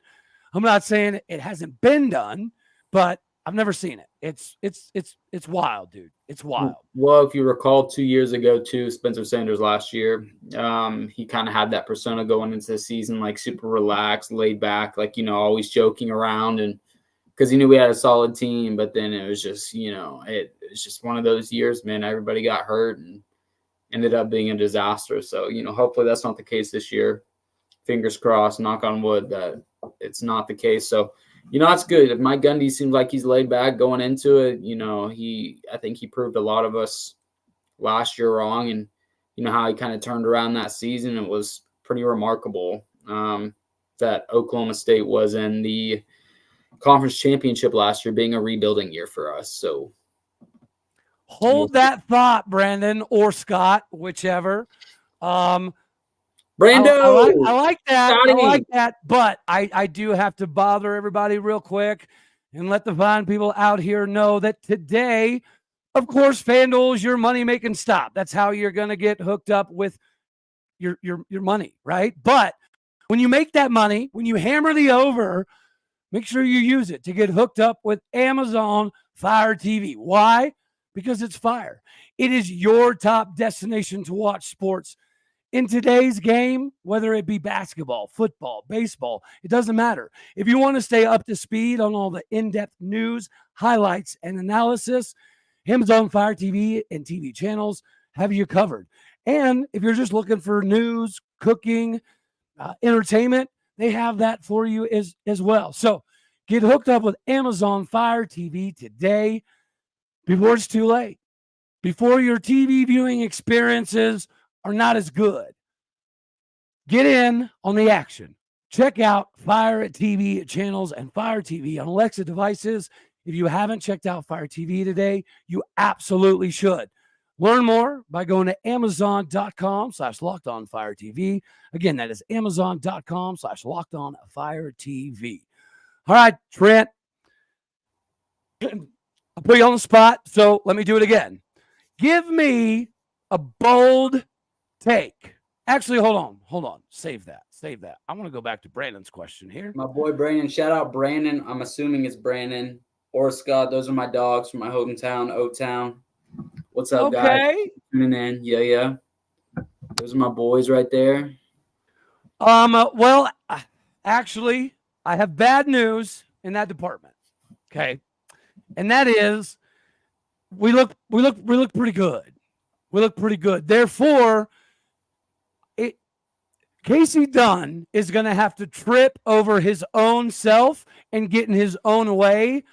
I'm not saying it hasn't been done, but I've never seen it. It's wild, dude. It's wild. Well, if you recall 2 years ago too, Spencer Sanders last year, he kind of had that persona going into the season, like super relaxed, laid back, like, always joking around, and because he knew we had a solid team. But then it was just, it was just one of those years, man. Everybody got hurt and ended up being a disaster. So, hopefully that's not the case this year. Fingers crossed, knock on wood, that it's not the case. So, it's good. If Mike Gundy seems like he's laid back going into it, I think he proved a lot of us last year wrong, and how he kind of turned around that season. It was pretty remarkable that Oklahoma State was in the conference championship last year, being a rebuilding year for us. So hold that thought, Brandon or Scott, whichever. Brando. I like that. Got I like him. that. But I do have to bother everybody real quick and let the fine people out here know that today, of course, FanDuel is your money-making stop. That's how you're going to get hooked up with your money, right? But when you make that money, when you hammer the over, make sure you use it to get hooked up with Amazon Fire TV. Why? Because it's fire. It is your top destination to watch sports. In today's game, whether it be basketball, football, baseball, it doesn't matter. If you want to stay up to speed on all the in-depth news, highlights, and analysis, Amazon Fire TV and TV channels have you covered. And if you're just looking for news, cooking, entertainment, they have that for you as well. So get hooked up with Amazon Fire TV today before it's too late, before your TV viewing experiences are not as good. Get in on the action. Check out Fire TV channels and Fire TV on Alexa devices. If you haven't checked out Fire TV today, you absolutely should. Learn more by going to amazon.com/lockedonfiretv. Again, that is amazon.com/lockedonfiretv. All right, Trent, I'll put you on the spot, so let me do it again. Give me a bold take. Actually, hold on. Save that. I want to go back to Brandon's question here. My boy Brandon. Shout out Brandon. I'm assuming it's Brandon or Scott. Those are my dogs from my hometown, O-Town. What's up, guys? Tuning in. Yeah. Those are my boys right there. Well, actually, I have bad news in that department. Okay. And that is we look pretty good. We look pretty good. Therefore, Casey Dunn is going to have to trip over his own self and get in his own way,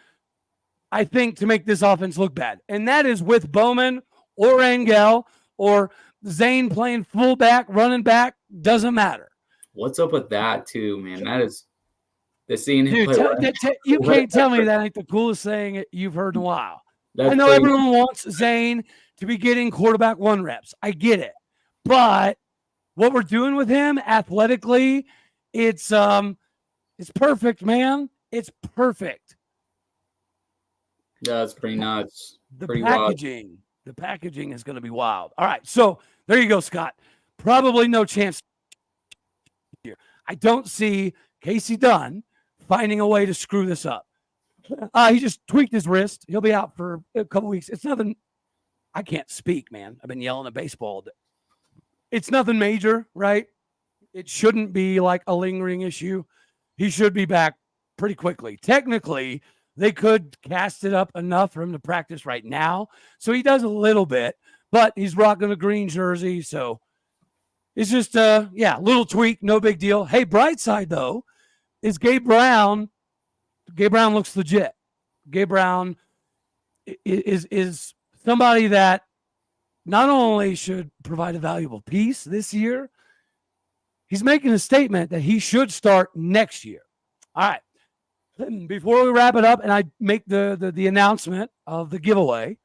I think, to make this offense look bad. And that is with Bowman or Angel or Zane playing fullback, running back, doesn't matter. What's up with that, too, man? That is the scene. Dude, you can't tell me that ain't the coolest thing you've heard in a while. That's I know crazy. everyone wants Zane to be getting quarterback one reps. I get it. But what we're doing with him athletically, it's perfect, man. It's perfect. Yeah, it's pretty nuts. The pretty packaging. wild. The packaging is going to be wild. All right, so there you go, Scott. Probably no chance here. I don't see Casey Dunn finding a way to screw this up. He just tweaked his wrist. He'll be out for a couple weeks. It's nothing. I can't speak, man. I've been yelling at baseball all day. It's nothing major, right? It shouldn't be like a lingering issue. He should be back pretty quickly. Technically, they could cast it up enough for him to practice right now. So he does a little bit, but he's rocking a green jersey. So it's just, little tweak, no big deal. Hey, bright side, though, is Gabe Brown. Gabe Brown looks legit. Gabe Brown is somebody that not only should provide a valuable piece this year, he's making a statement that he should start next year. All right. Before we wrap it up and I make the announcement of the giveaway,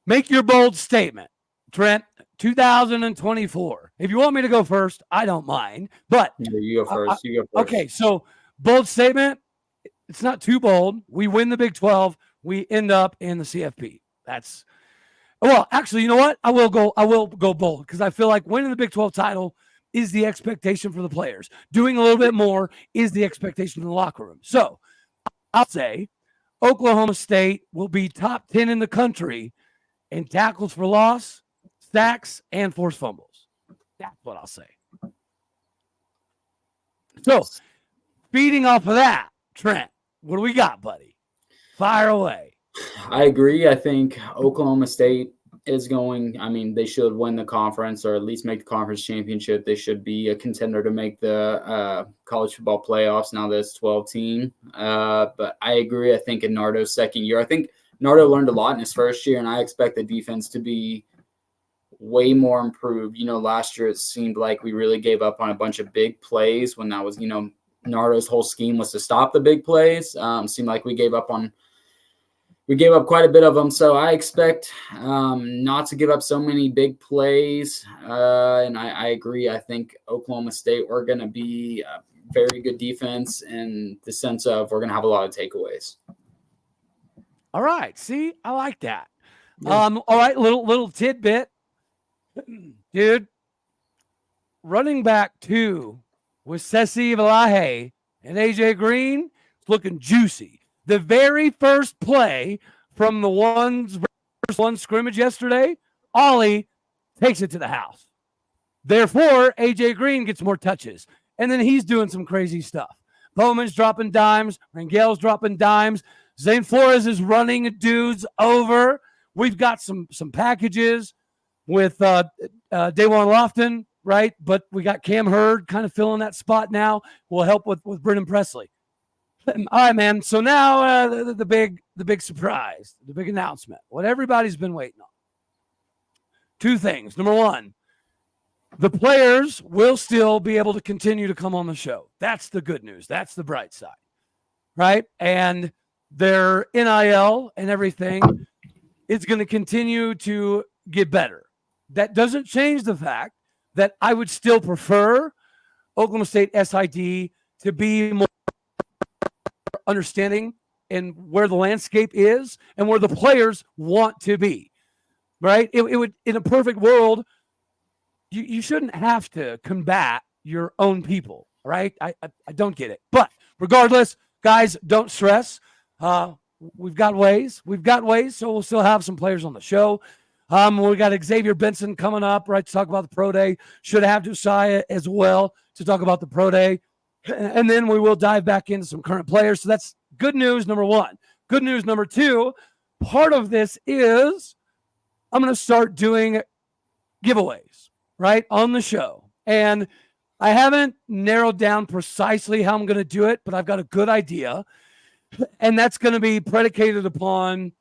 make your bold statement, Trent. 2024. If you want me to go first, I don't mind. But you go first. Okay, so bold statement. It's not too bold. We win the Big 12. We end up in the CFP. Actually, you know what? I will go bold because I feel like winning the Big 12 title is the expectation for the players. Doing a little bit more is the expectation in the locker room. So I'll say Oklahoma State will be top 10 in the country in tackles for loss, sacks, and forced fumbles. That's what I'll say. So feeding off of that, Trent, what do we got, buddy? Fire away. I agree. I think Oklahoma State is going, they should win the conference or at least make the conference championship. They should be a contender to make the college football playoffs now that it's 12 team. But I agree. I think in Nardo's second year, I think Nardo learned a lot in his first year, and I expect the defense to be way more improved. Last year it seemed like we really gave up on a bunch of big plays when that was, Nardo's whole scheme was to stop the big plays. Seemed like we gave up on we gave up quite a bit of them. So I expect not to give up so many big plays. And I agree. I think Oklahoma State, we're going to be a very good defense in the sense of we're going to have a lot of takeaways. All right. See, I like that. Yeah. All right. Little tidbit, dude. Running back 2 with Sesi Valahe and AJ Green. It's looking juicy. The very first play from the versus 1 scrimmage yesterday, Ollie takes it to the house. Therefore, AJ Green gets more touches. And then he's doing some crazy stuff. Bowman's dropping dimes. Rangel's dropping dimes. Zane Flores is running dudes over. We've got some packages with Dawan Lofton, right? But we got Cam Hurd kind of filling that spot now. Will help with Brennan Presley. All right, man. So now the big surprise, the big announcement, what everybody's been waiting on. 2 things. Number 1, the players will still be able to continue to come on the show. That's the good news. That's the bright side, right? And their NIL and everything is going to continue to get better. That doesn't change the fact that I would still prefer Oklahoma State SID to be more understanding in where the landscape is and where the players want to be, right? It would, in a perfect world, you shouldn't have to combat your own people, right? I don't get it. But regardless, guys, don't stress. We've got ways, so we'll still have some players on the show. We got Xavier Benson coming up, right, to talk about the Pro Day. Should have Josiah as well to talk about the Pro Day. And then we will dive back into some current players. So that's good news, number 1. Good news, number 2, part of this is I'm going to start doing giveaways, right, on the show. And I haven't narrowed down precisely how I'm going to do it, but I've got a good idea. And that's going to be predicated upon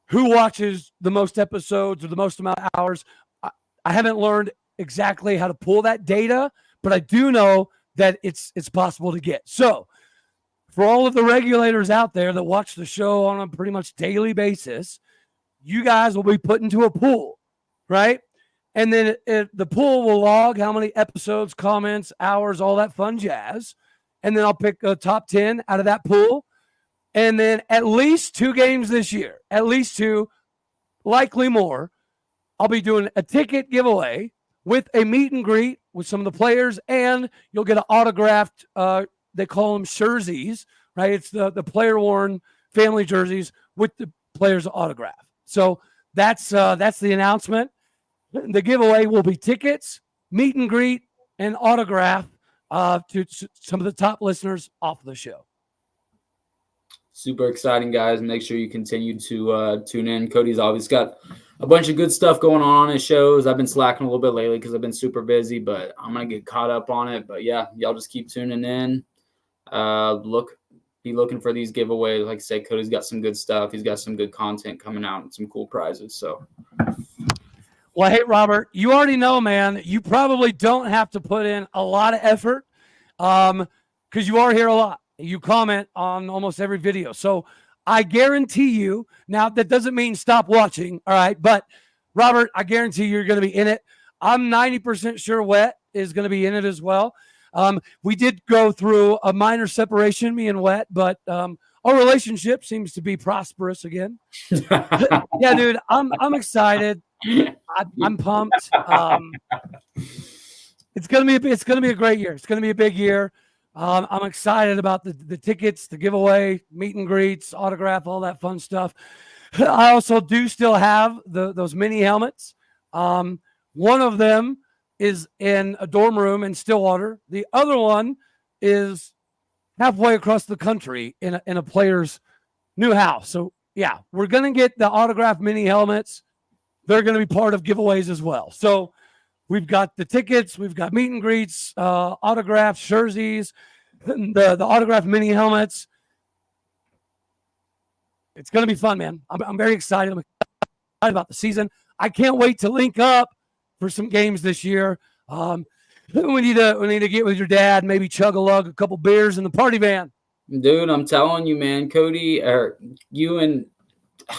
who watches the most episodes or the most amount of hours. I haven't learned exactly how to pull that data, but I do know that it's possible to get. So for all of the regulators out there that watch the show on a pretty much daily basis, you guys will be put into a pool, right? And then the pool will log how many episodes, comments, hours, all that fun jazz. And then I'll pick a top 10 out of that pool. And then at least 2 games this year, at least 2, likely more, I'll be doing a ticket giveaway with a meet and greet with some of the players, and you'll get an autographed, they call them jerseys, right? It's the player-worn family jerseys with the player's autograph. So that's the announcement. The giveaway will be tickets, meet and greet, and autograph to some of the top listeners off the show. Super exciting, guys. Make sure you continue to tune in. Cody's always got a bunch of good stuff going on his shows. I've been slacking a little bit lately because I've been super busy, but I'm going to get caught up on it. But, yeah, y'all just keep tuning in. Be looking for these giveaways. Like I said, Cody's got some good stuff. He's got some good content coming out and some cool prizes. So, well, hey, Robert, you already know, man, you probably don't have to put in a lot of effort because you are here a lot. You comment on almost every video. So I guarantee you, now that doesn't mean stop watching, all right? But, Robert, I guarantee you're going to be in it. I'm 90% sure Wet is going to be in it as well. We did go through a minor separation, me and Wet, but our relationship seems to be prosperous again. Yeah, dude, I'm excited. I'm pumped. It's gonna be a great year. It's gonna be a big year. I'm excited about the tickets, the giveaway, meet and greets, autograph, all that fun stuff. I also do still have those mini helmets. One of them is in a dorm room in Stillwater. The other one is halfway across the country in a player's new house. So, yeah, we're going to get the autographed mini helmets. They're going to be part of giveaways as well. So we've got the tickets, we've got meet and greets, autographs, jerseys, the autographed mini helmets. It's going to be fun, man. I'm very excited. I'm excited about the season. I can't wait to link up for some games this year. We need to get with your dad, maybe chug a lug, a couple beers in the party van. Dude, I'm telling you, man, Cody, or you and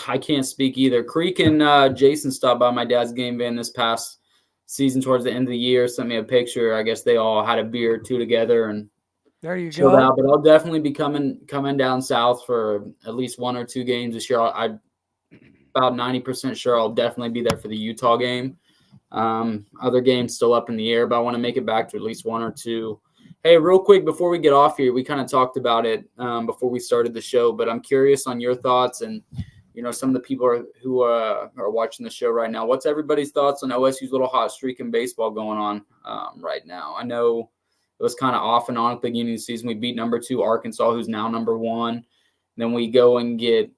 I can't speak either. Creek and Jason stopped by my dad's game van this past season towards the end of the year, sent me a picture. I guess they all had a beer or two together and there you chilled go. out. But I'll definitely be coming down south for at least 1 or 2 games this year. I'm about 90% sure I'll definitely be there for the Utah game. Other games still up in the air, but I want to make it back to at least 1 or 2. Hey, real quick before we get off here, we kind of talked about it before we started the show, but I'm curious on your thoughts and some of the people who are watching the show right now. What's everybody's thoughts on OSU's little hot streak in baseball going on right now? I know it was kind of off and on at the beginning of the season. We beat number 2 Arkansas, who's now number 1. Then we go and get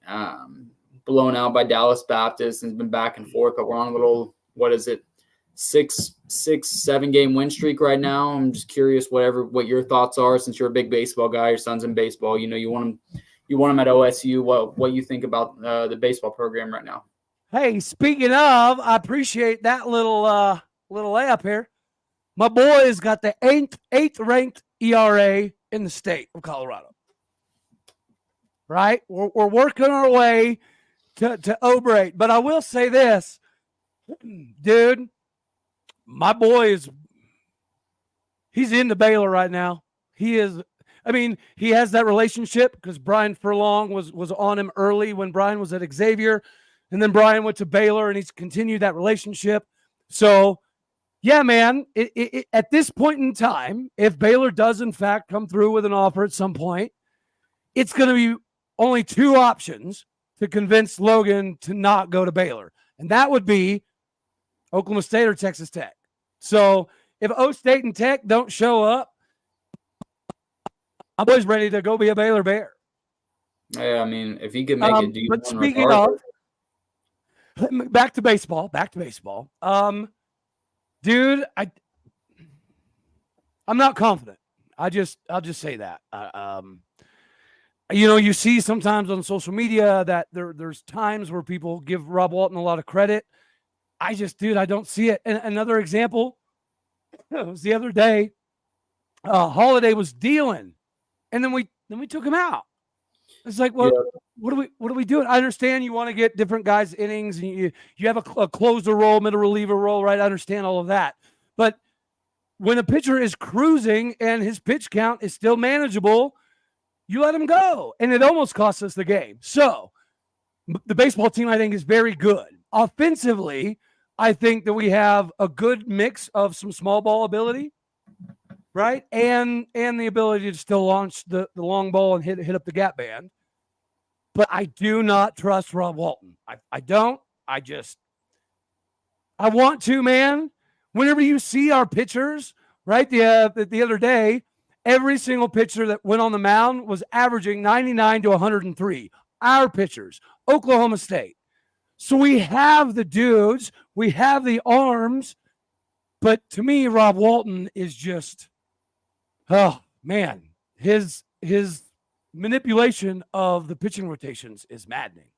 blown out by Dallas Baptist, and it's been back and forth. But we're on a little, 6-7 game win streak right now. I'm just curious what your thoughts are, since you're a big baseball guy. Your son's in baseball. You want him at OSU. What you think about the baseball program right now? Hey, speaking of, I appreciate that little layup here. My boy's got the 8th ranked ERA in the state of Colorado. Right? We're working our way to over 8. But I will say this, dude, my boy he's into Baylor right now. He is. I mean, he has that relationship because Brian Furlong was on him early when Brian was at Xavier, and then Brian went to Baylor, and he's continued that relationship. So, yeah, man, at this point in time, if Baylor does in fact come through with an offer at some point, it's going to be only 2 options to convince Logan to not go to Baylor, and that would be Oklahoma State or Texas Tech. So if O State and Tech don't show up, I'm always ready to go be a Baylor Bear. Yeah, I mean, if he could make it D1. But speaking of, back to baseball. Dude, I'm not confident. I'll just say that. You see sometimes on social media that there's times where people give Rob Walton a lot of credit. I don't see it. And another example was the other day. Holiday was dealing, and then we took him out. It's like, well, what are we doing? I understand you want to get different guys innings, and you have a closer role, middle reliever role, right? I understand all of that, but when a pitcher is cruising and his pitch count is still manageable, you let him go, and it almost costs us the game. So the baseball team, I think, is very good offensively. I think that we have a good mix of some small ball ability, right? And the ability to still launch the long ball and hit up the gap band. But I do not trust Rob Walton. I don't. I want to, man. Whenever you see our pitchers, right? The other day, every single pitcher that went on the mound was averaging 99 to 103. Our pitchers, Oklahoma State. So we have the dudes, we have the arms, but to me, Rob Walton is just, oh man, his manipulation of the pitching rotations is maddening.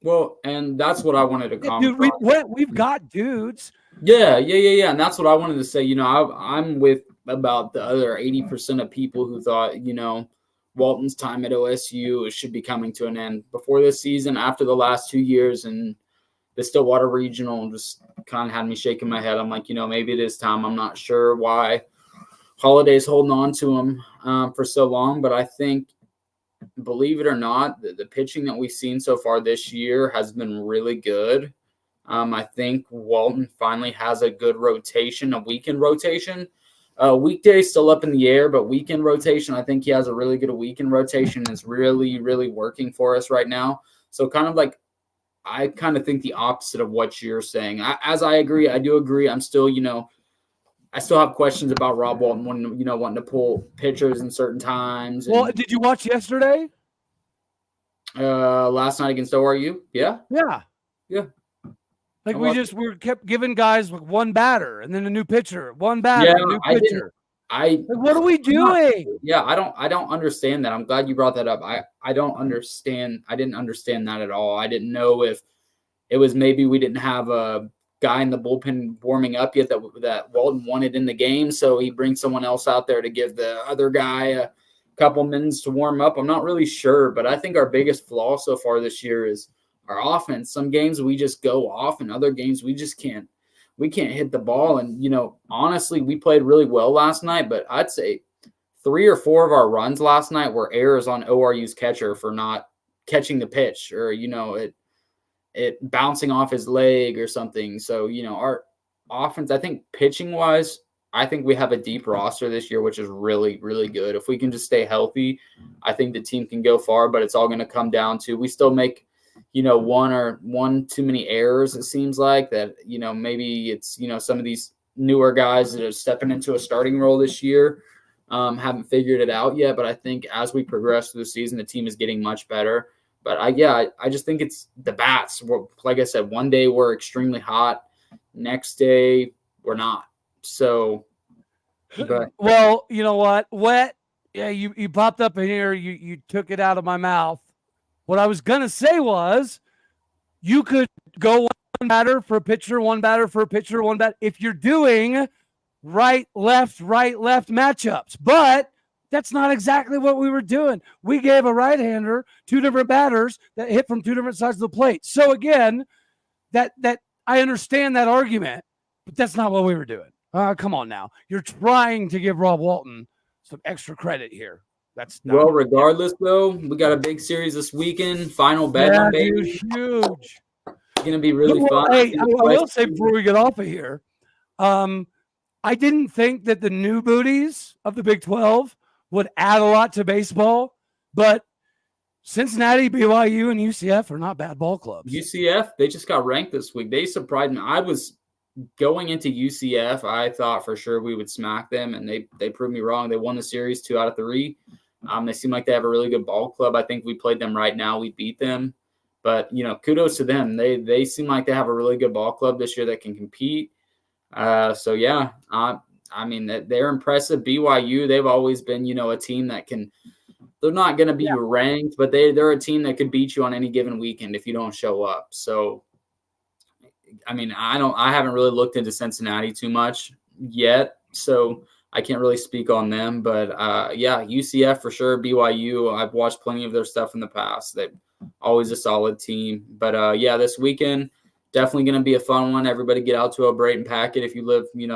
Well, and that's what I wanted to comment. Dude, we've got dudes. Yeah, and that's what I wanted to say. I'm with about the other 80% of people who thought, Walton's time at OSU should be coming to an end before this season, after the last 2 years, and the Stillwater Regional just kind of had me shaking my head. I'm like, maybe it is time. I'm not sure why Holiday's holding on to him for so long, but I think, believe it or not, the pitching that we've seen so far this year has been really good. I think Walton finally has a good rotation, a weekend rotation. Weekday still up in the air, but weekend rotation, I think he has a really good weekend rotation. It's really, really working for us right now. So I kind of think the opposite of what you're saying. I do agree. I'm still, I still have questions about Rob Walton wanting to pull pitchers in certain times. Well, did you watch yesterday? Last night against ORU? Yeah. Like we kept giving guys one batter and then a new pitcher, one batter, a new pitcher. What are we doing? I don't understand that. I'm glad you brought that up. I don't understand. I didn't understand that at all. I didn't know if it was maybe we didn't have a guy in the bullpen warming up yet that Walton wanted in the game, so he brings someone else out there to give the other guy a couple minutes to warm up. I'm not really sure, but I think our biggest flaw so far this year is our offense. Some games we just go off, and other games we just can't. We can't hit the ball. And, honestly, we played really well last night, but I'd say 3 or 4 of our runs last night were errors on ORU's catcher for not catching the pitch, or, it bouncing off his leg or something. So, our offense, I think pitching wise, I think we have a deep roster this year, which is really, really good. If we can just stay healthy, I think the team can go far, but it's all going to come down to, we still make, one too many errors. It seems like that, maybe it's, some of these newer guys that are stepping into a starting role this year haven't figured it out yet. But I think as we progress through the season, the team is getting much better. But I just think it's the bats. Like I said, one day we're extremely hot. Next day we're not. So, well, you know what? Wet. Yeah, you popped up in here. You took it out of my mouth. What I was gonna say was, you could go one batter for a pitcher, one batter for a pitcher, one bat if you're doing right left matchups. But that's not exactly what we were doing. We gave a right-hander 2 different batters that hit from 2 different sides of the plate. So again, that I understand that argument, but that's not what we were doing. Come on now. You're trying to give Rob Walton some extra credit here. That's not regardless, though, we got a big series this weekend. Final bet, baby. Huge. It's going to be really fun. Hey, I will say before we get off of here, I didn't think that the new booties of the Big 12 would add a lot to baseball, but Cincinnati, BYU, and UCF are not bad ball clubs. UCF, they just got ranked this week. They surprised me. I was going into UCF, I thought for sure we would smack them, and they proved me wrong. They won the series 2 out of 3. They seem like they have a really good ball club. I think we played them right now. We beat them. But, kudos to them. They seem like they have a really good ball club this year that can compete. So, yeah, I mean, they're impressive. BYU, they've always been, a team that can – they're not going to be ranked, but they're a team that could beat you on any given weekend if you don't show up. So, I mean, I haven't really looked into Cincinnati too much yet, so I can't really speak on them. But, UCF for sure, BYU, I've watched plenty of their stuff in the past. They're always a solid team. But, this weekend, definitely going to be a fun one. Everybody get out to a Brayton Packet if you live, in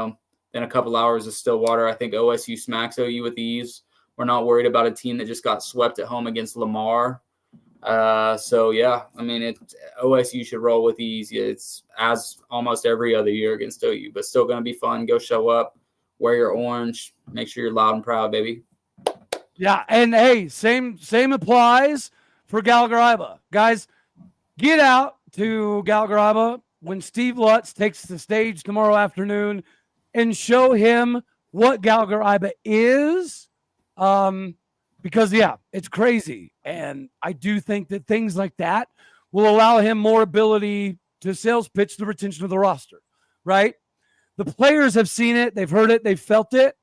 a couple hours of Stillwater. I think OSU smacks OU with ease. We're not worried about a team that just got swept at home against Lamar. OSU should roll with ease. It's as almost every other year against OU, but still going to be fun. Go show up, wear your orange, make sure you're loud and proud, baby. Yeah, and hey, same applies for Gallagher-Iba. Guys, get out to Gallagher-Iba when Steve Lutz takes the stage tomorrow afternoon and show him what Gallagher-Iba is. Because, it's crazy. And I do think that things like that will allow him more ability to sales pitch the retention of the roster, right? The players have seen it. They've heard it. They've felt it.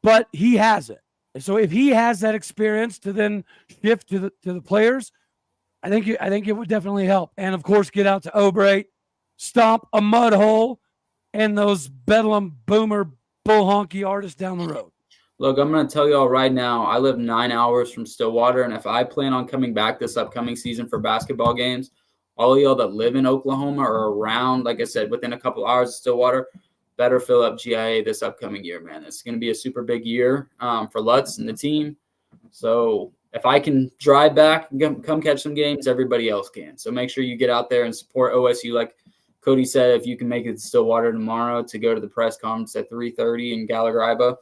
But he has it. So if he has that experience to then shift to the players, I think it would definitely help. And, of course, get out to Obrate, stomp a mud hole, and those Bedlam Boomer Bull Honky artists down the road. Look, I'm going to tell you all right now, I live 9 hours from Stillwater, and if I plan on coming back this upcoming season for basketball games, all of y'all that live in Oklahoma or around, like I said, within a couple hours of Stillwater, better fill up GIA this upcoming year, man. It's going to be a super big year for Lutz and the team. So if I can drive back and come catch some games, everybody else can. So make sure you get out there and support OSU. Like Cody said, if you can make it to Stillwater tomorrow to go to the press conference at 3:30 in Gallagher-Iba,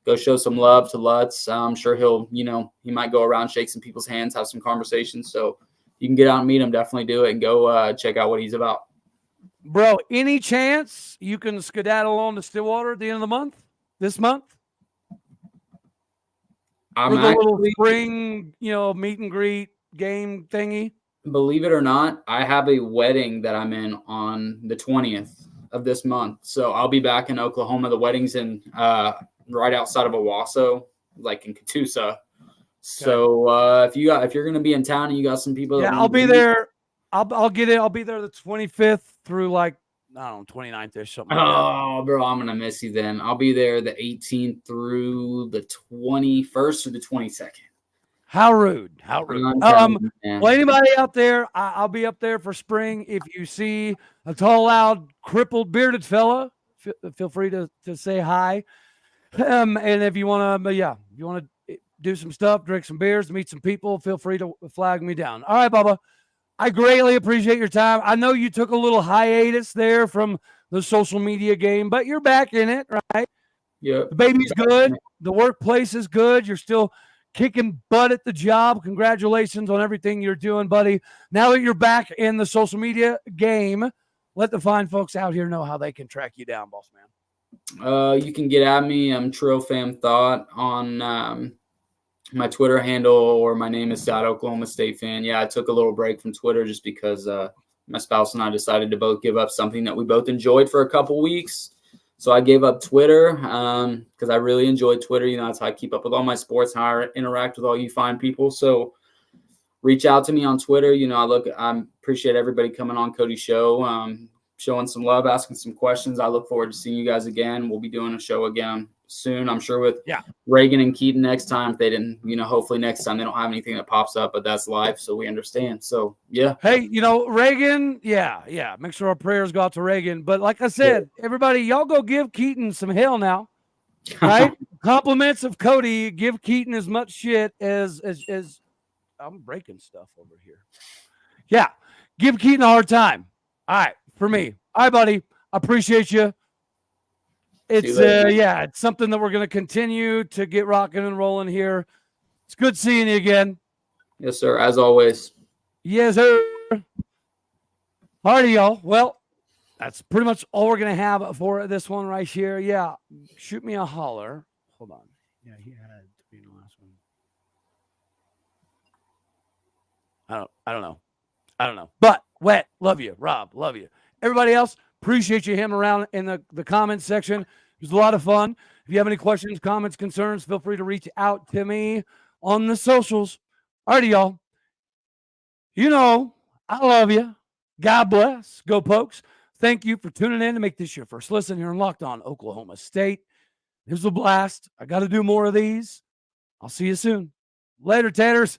go show some love to Lutz. I'm sure he'll, he might go around, shake some people's hands, have some conversations. So you can get out and meet him. Definitely do it and go check out what he's about. Bro, any chance you can skedaddle on to Stillwater at the end of the month? This month? I'm actually, little spring, meet and greet game thingy. Believe it or not, I have a wedding that I'm in on the 20th of this month. So I'll be back in Oklahoma. The wedding's in right outside of Owasso, like in Catoosa. Okay. So if you're going to be in town and you got some people, I'll be there. I'll get it. I'll be there the 25th through 29th-ish, something like that. Oh, bro, I'm going to miss you then. I'll be there the 18th through the 21st or the 22nd. How rude. How rude. I'm telling Well, anybody out there, I'll be up there for spring. If you see a tall, loud, crippled, bearded fella, feel free to say hi. And if you want to, if you want to do some stuff, drink some beers, meet some people, feel free to flag me down. All right, Bubba. I greatly appreciate your time. I know you took a little hiatus there from the social media game, but you're back in it, right? Yeah. The baby's good. The workplace is good. You're still kicking butt at the job. Congratulations on everything you're doing, buddy. Now that you're back in the social media game, let the fine folks out here know how they can track you down, boss man. You can get at me. I'm TrillFamThought on my Twitter handle, or my name is Oklahoma State Fan. Yeah, I took a little break from Twitter just because my spouse and I decided to both give up something that we both enjoyed for a couple weeks. So I gave up Twitter because I really enjoyed Twitter. You know, that's how I keep up with all my sports, how I interact with all you fine people. So reach out to me on Twitter. You know, I appreciate everybody coming on Cody's show, showing some love, asking some questions. I look forward to seeing you guys again. We'll be doing a show again soon, I'm sure, with Reagan and Keaton next time. If they didn't, you know, hopefully next time they don't have anything that pops up, but that's life, so we understand. So yeah. Hey, you know, Reagan, make sure our prayers go out to Reagan. But like I said, everybody, y'all go give Keaton some hell now, right? Compliments of Cody. Give Keaton as much shit as I'm breaking stuff over here. Yeah, give Keaton a hard time. All right, for me. All right, buddy. I appreciate you. It's it's something that we're going to continue to get rocking and rolling here. It's good seeing you again. Yes, sir. As always. Yes, sir. All righty, y'all. Well, that's pretty much all we're going to have for this one right here. Yeah. Shoot me a holler. Hold on. Yeah, he had to be the last one. I don't know. But Wet, love you. Rob, love you. Everybody else, appreciate you him around in the comments section. It was a lot of fun. If you have any questions, comments, concerns, feel free to reach out to me on the socials. All righty, y'all. You know, I love you. God bless. Go Pokes. Thank you for tuning in to make this your first listen here on Locked On Oklahoma State. It was a blast. I got to do more of these. I'll see you soon. Later, taters.